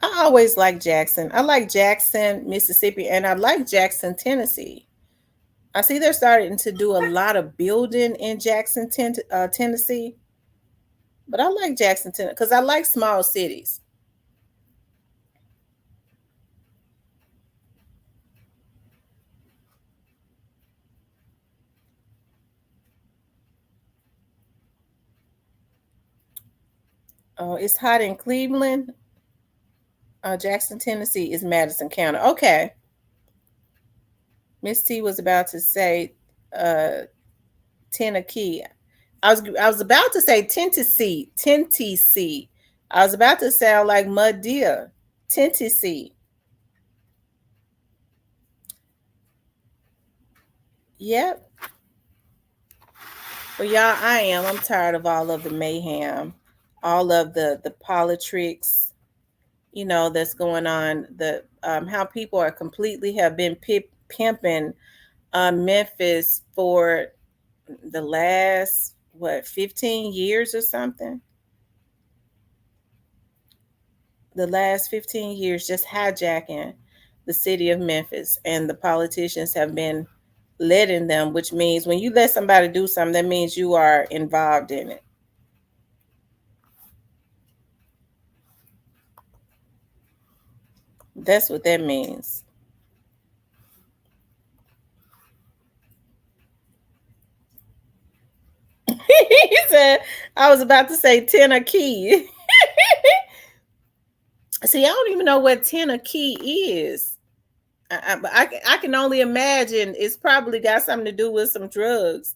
I always like Jackson. I like Jackson, Mississippi, and I like Jackson, Tennessee. I see they're starting to do a lot of building in Jackson, Tennessee. But I like Jackson, Tennessee, because I like small cities. Oh, it's hot in Cleveland. Jackson, Tennessee is Madison County. Okay. Miss T was about to say Tennessee. I was about to say Tennessee. Tennessee. I was about to sound like Mud Deer. Tennessee. Yep. Well, y'all, I'm tired of all of the mayhem, all of the politics, that's going on. The how people are completely have been pimping Memphis for the last 15 years or something. The last 15 years, just hijacking the city of Memphis, and the politicians have been letting them, which means when you let somebody do something, that means you are involved in it. That's what that means. He said, I was about to say Tennessee. See, I don't even know what Tennessee is. I can only imagine it's probably got something to do with some drugs.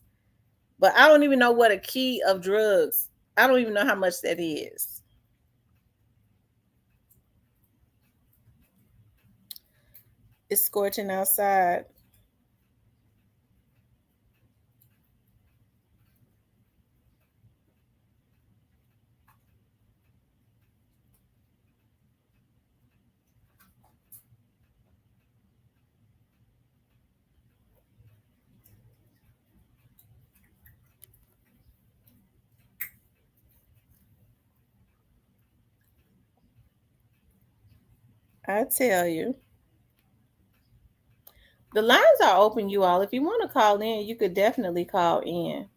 But I don't even know what a key of drugs. I don't even know how much that is. It's scorching outside. I tell you. The lines are open, you all. If you want to call in, you could definitely call in.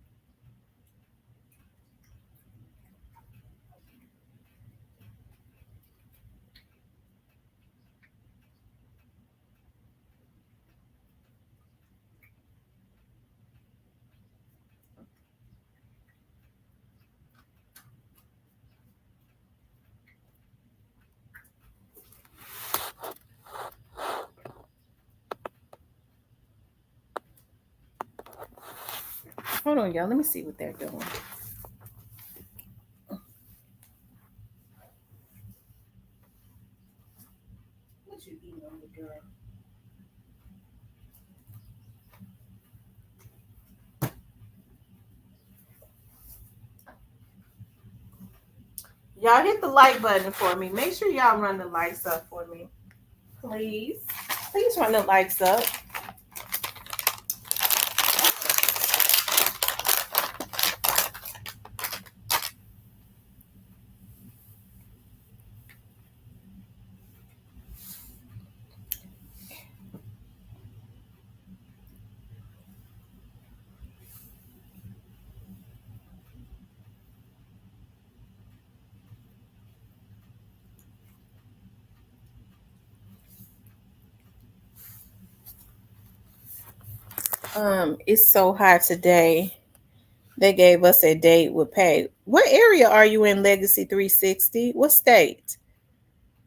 Hold on, y'all. Let me see what they're doing. What you eating on the girl? Y'all hit the like button for me. Make sure y'all run the likes up for me. Please. Please run the likes up. It's so hot today. They gave us a date with pay. What area are you in, Legacy 360? What state?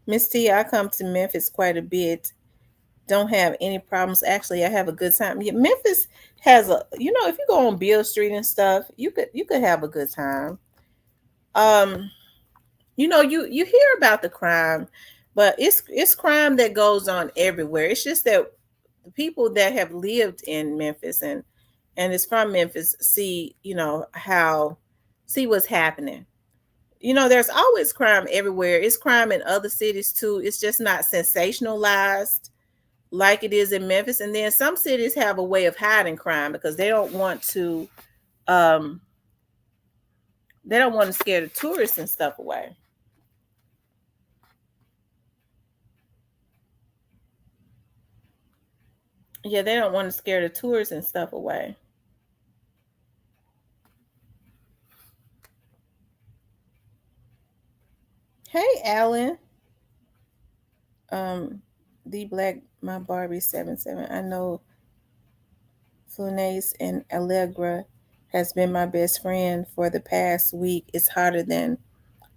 Miss T, I come to Memphis quite a bit. Don't have any problems. Actually, I have a good time. Yeah, Memphis has if you go on Beale Street and stuff, you could have a good time. You hear about the crime, but it's crime that goes on everywhere. It's just that the people that have lived in Memphis and is from Memphis see what's happening. There's always crime everywhere. It's crime in other cities too. It's just not sensationalized like it is in Memphis. And then some cities have a way of hiding crime because they don't want to scare the tourists and stuff away. Yeah, they don't want to scare the tourists and stuff away. Hey, Alan. The Black My Barbie 77. I know Funes and Allegra has been my best friend for the past week. It's hotter than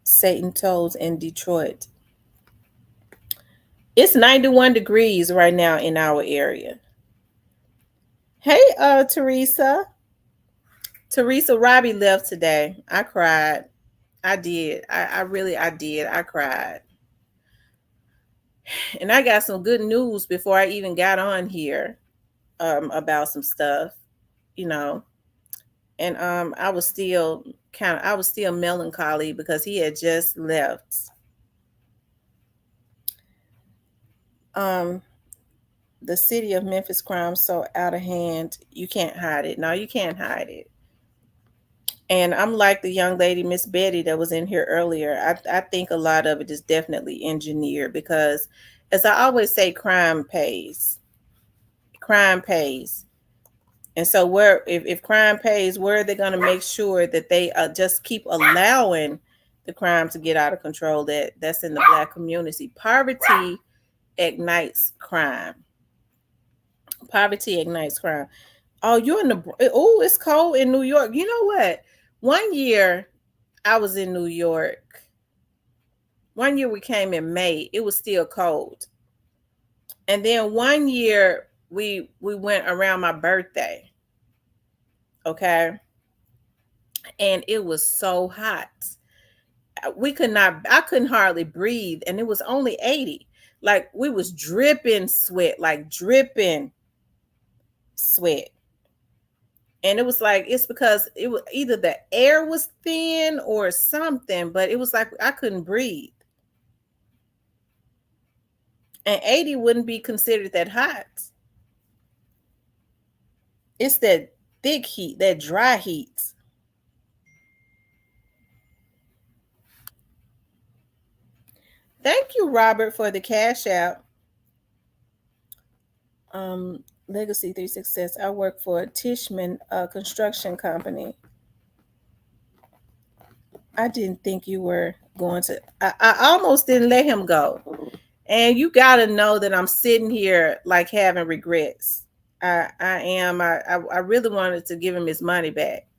Satan Toes in Detroit. It's 91 degrees right now in our area. Hey, Teresa. Teresa, Robbie left today. I cried. I did. I did. I cried. And I got some good news before I even got on here about some stuff, you know. And I was still melancholy because he had just left. The city of Memphis crime so out of hand, you can't hide it. No, you can't hide it. And I'm like the young lady, Miss Betty, that was in here earlier. I think a lot of it is definitely engineered because, as I always say, crime pays. Crime pays. And so, if crime pays, where are they going to make sure that they just keep allowing the crime to get out of control? That's in the Black community. Poverty ignites crime. Poverty ignites crime. Oh, it's cold in New York. You know what? One year I was in New York. One year we came in May. It was still cold. And then one year we went around my birthday. Okay. And it was so hot. I couldn't hardly breathe. And it was only 80. Like we was dripping sweat, like dripping sweat. And it was like, it's because it was either the air was thin or something, but it was like I couldn't breathe. And 80 wouldn't be considered that hot. It's that thick heat, that dry heat. Thank you, Robert, for the cash out. Legacy 3 Success. I work for Tishman construction company. I didn't think you were going to. I almost didn't let him go. And you got to know that I'm sitting here like having regrets. I am. I really wanted to give him his money back.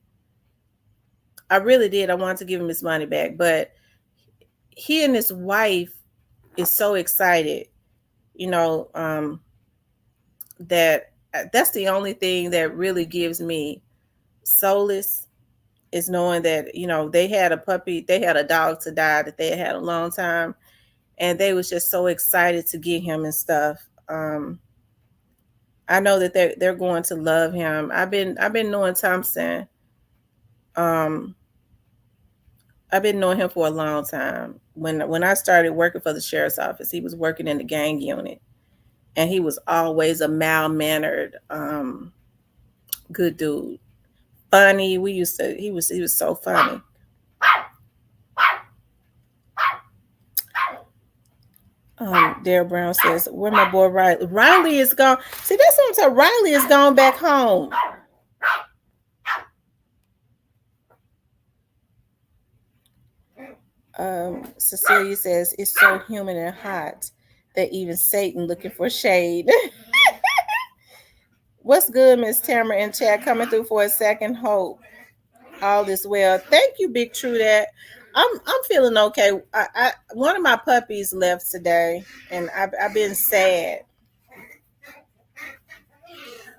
I really did. I wanted to give him his money back. But he and his wife is so excited, you know, that's the only thing that really gives me solace is knowing that, you know, they had a puppy, they had a dog to die that they had a long time, and they was just so excited to get him and stuff. I know that they're going to love him. I've been knowing Thompson. I've been knowing him for a long time. When I started working for the sheriff's office, he was working in the gang unit. And he was always a mild-mannered, good dude. Funny. He was so funny. Darryl Brown says, where my boy Riley? Riley is gone. See, that's what I'm saying. Riley is gone back home. Cecilia says, it's so humid and hot that even Satan looking for shade. What's good, Miss Tamara and Chad? Coming through for a second. Hope all is well. Thank you, Big True. That I'm feeling okay. One of my puppies left today, and I've been sad.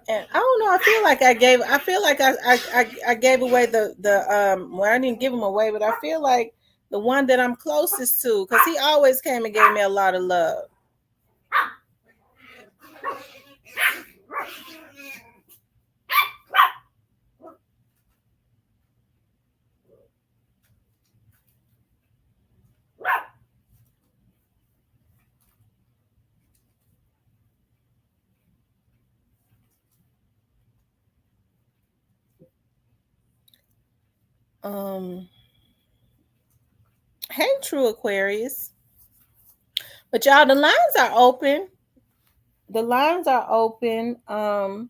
And I don't know. I feel like I gave away the well, I didn't give him away, but I feel like the one that I'm closest to, because he always came and gave me a lot of love. Hey, True Aquarius. But y'all, the lines are open. The lines are open. The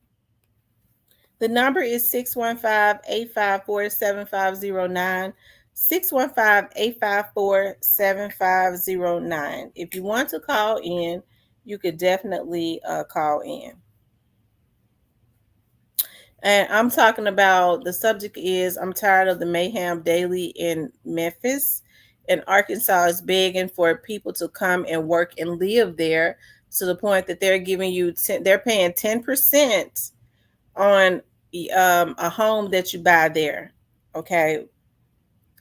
number is 615-854-7509. 615-854-7509. If you want to call in, you could definitely call in. And I'm talking about, the subject is, I'm tired of the Mayhem daily in Memphis. And Arkansas is begging for people to come and work and live there, to the point that they're giving you they're paying 10% on a home that you buy there. Okay,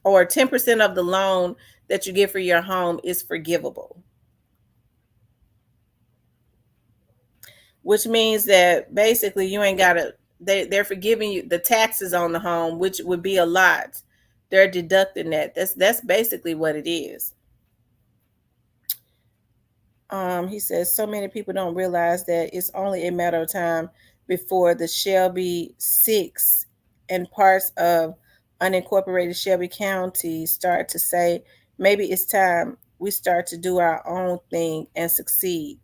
or 10% of the loan that you get for your home is forgivable, which means that basically you ain't gotta, they're forgiving you the taxes on the home, which would be a lot. They're deducting that. That's basically what it is. He says so many people don't realize that it's only a matter of time before the Shelby 6 and parts of unincorporated Shelby County start to say, maybe it's time we start to do our own thing and succeed.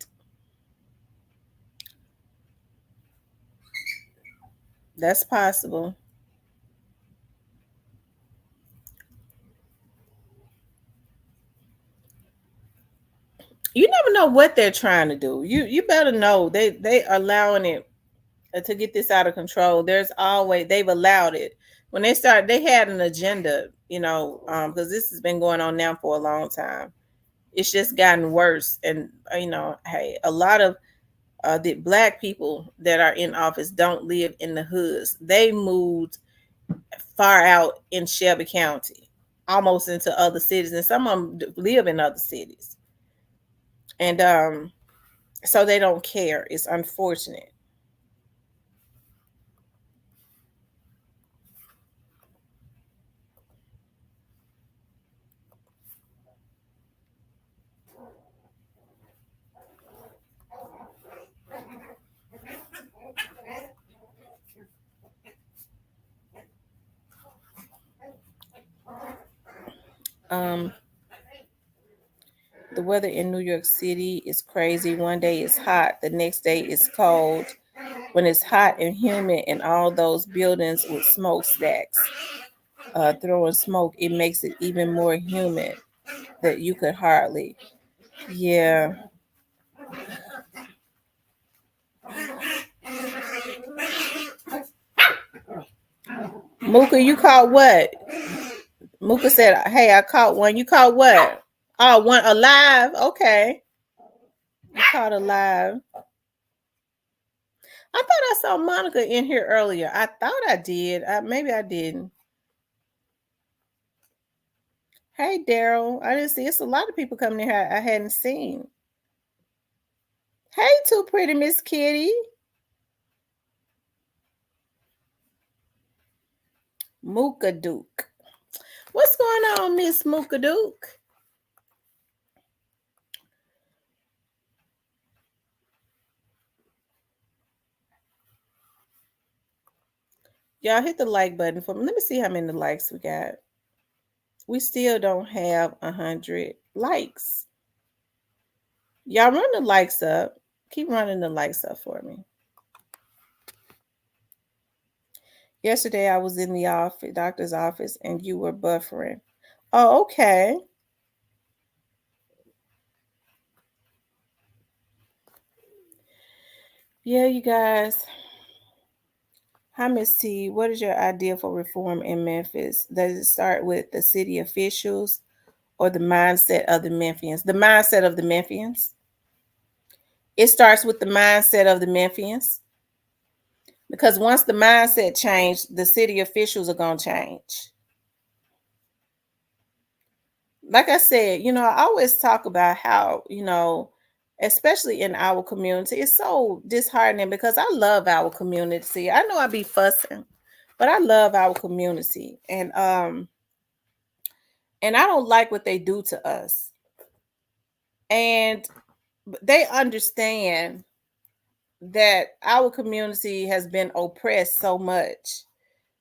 That's possible. You never know what they're trying to do. You better know they are allowing it to get this out of control. There's always, they've allowed it. When they started, they had an agenda, because this has been going on now for a long time. It's just gotten worse. And hey, a lot of the black people that are in office don't live in the hoods. They moved far out in Shelby County, almost into other cities, and some of them live in other cities. And so they don't care. It's unfortunate. The weather in New York City is crazy. One day it's hot, the next day it's cold. When it's hot and humid in all those buildings with smokestacks throwing smoke, it makes it even more humid that you could hardly. Yeah. Mooka, you caught what? Mooka said, hey, I caught one. You caught what? Oh, one alive. Okay. You caught alive. I thought I saw Monica in here earlier. I thought I did. Maybe I didn't. Hey, Daryl. I didn't see. It's a lot of people coming in here I hadn't seen. Hey, too pretty Miss Kitty. Mooka Duke. What's going on, Miss Mooka Duke? Y'all hit the like button for me. Let me see how many likes we got. We still don't have 100 likes. Y'all run the likes up. Keep running the likes up for me. Yesterday I was in the doctor's office, and you were buffering. Oh, okay. Yeah, you guys. Hi, Miss T. What is your idea for reform in Memphis? Does it start with the city officials or the mindset of the Memphians? The mindset of the Memphians. It starts with the mindset of the Memphians. Because once the mindset changed, the city officials are going to change. Like I said, I always talk about how, especially in our community, it's so disheartening because I love our community. I know I be fussing, but I love our community. And I don't like what they do to us. And they understand that our community has been oppressed so much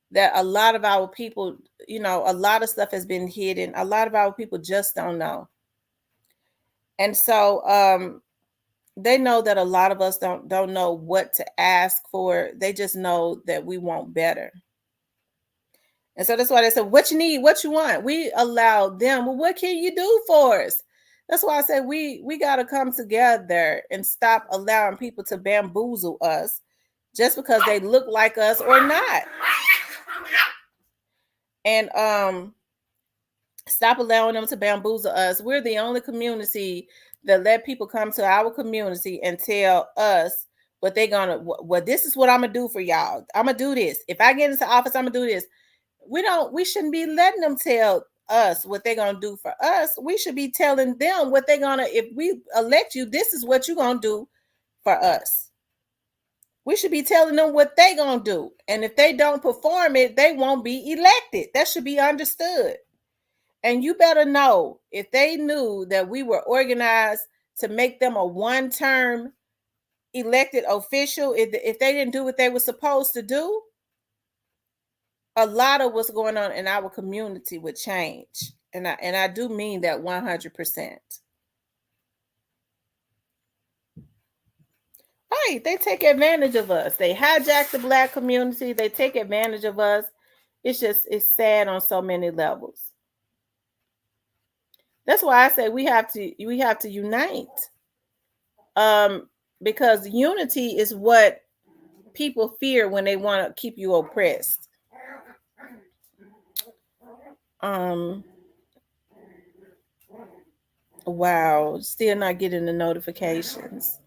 that a lot of our people, a lot of stuff has been hidden. A lot of our people just don't know. And so they know that a lot of us don't know what to ask for. They just know that we want better. And so that's why they said, what you need, what you want. We allow them. Well, what can you do for us? That's why I said we got to come together and stop allowing people to bamboozle us just because they look like us or not. And Stop allowing them to bamboozle us. We're the only community that let people come to our community and tell us what they're gonna. Well, this is what I'm gonna do for y'all. I'm gonna do this. If I get into office, I'm gonna do this. We shouldn't be letting them tell us what they're gonna do for us. We should be telling them what they're gonna. If we elect you, this is what you're gonna do for us. We should be telling them what they're gonna do, and if they don't perform it, they won't be elected. That should be understood. And you better know, if they knew that we were organized to make them a one-term elected official, if they didn't do what they were supposed to do, a lot of what's going on in our community would change. And I do mean that 100%. Right, they take advantage of us. They hijack the Black community. They take advantage of us. It's sad on so many levels. That's why I say we have to unite. Because unity is what people fear when they want to keep you oppressed. Wow, still not getting the notifications.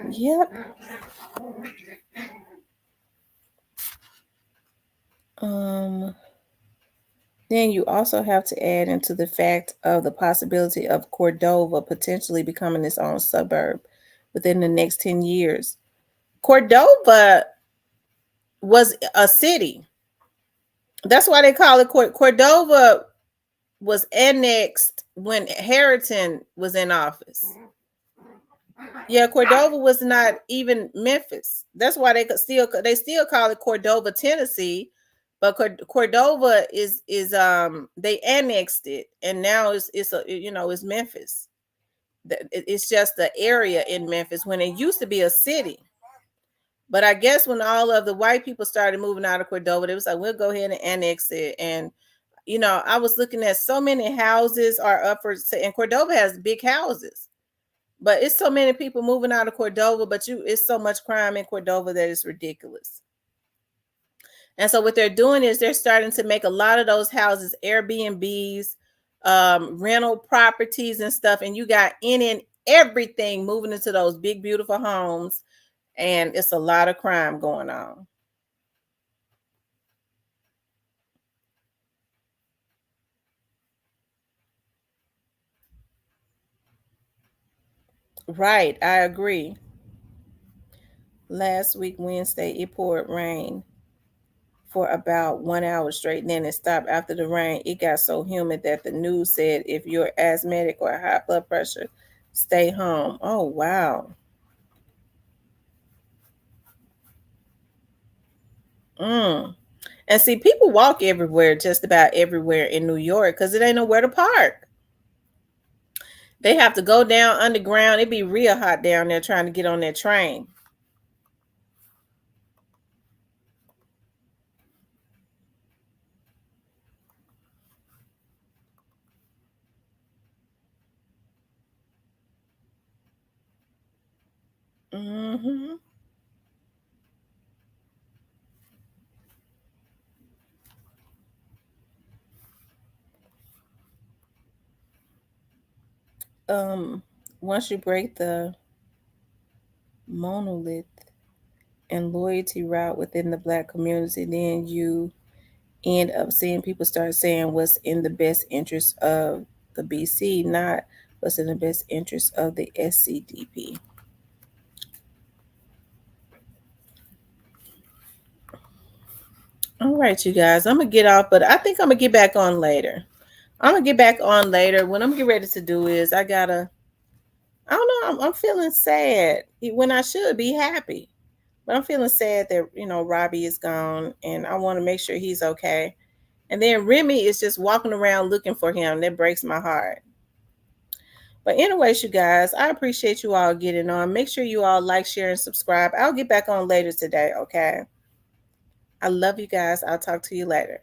Yep. Then you also have to add into the fact of the possibility of Cordova potentially becoming its own suburb within the next 10 years. Cordova was a city. That's why they call it Cordova was annexed when Harrington was in office. Yeah, Cordova was not even Memphis. That's why they still call it Cordova, Tennessee, but Cordova is they annexed it, and now it's Memphis. It's just the area in Memphis when it used to be a city. But I guess when all of the white people started moving out of Cordova, they was like, we'll go ahead and annex it. And I was looking at so many houses are up for, and Cordova has big houses. But it's so many people moving out of Cordova, but it's so much crime in Cordova that it's ridiculous. And so what they're doing is they're starting to make a lot of those houses Airbnbs, rental properties and stuff. And you got any and everything moving into those big, beautiful homes. And it's a lot of crime going on. Right, I agree. Last week, Wednesday, it poured rain for about 1 hour straight. And then it stopped after the rain. It got so humid that the news said if you're asthmatic or high blood pressure, stay home. Oh, wow. And see, people walk everywhere, just about everywhere in New York, because it ain't nowhere to park. They have to go down underground. It'd be real hot down there trying to get on that train. Mm-hmm. Once you break the monolith and loyalty route within the Black community, then you end up seeing people start saying what's in the best interest of the BC, not what's in the best interest of the SCDP. All right, you guys, I'm gonna get off, but I think I'm gonna get back on later. When I'm getting ready to do is I don't know, I'm feeling sad when I should be happy. But I'm feeling sad that, Robbie is gone, and I want to make sure he's okay. And then Remy is just walking around looking for him. That breaks my heart. But anyways, you guys, I appreciate you all getting on. Make sure you all like, share, and subscribe. I'll get back on later today, okay? I love you guys. I'll talk to you later.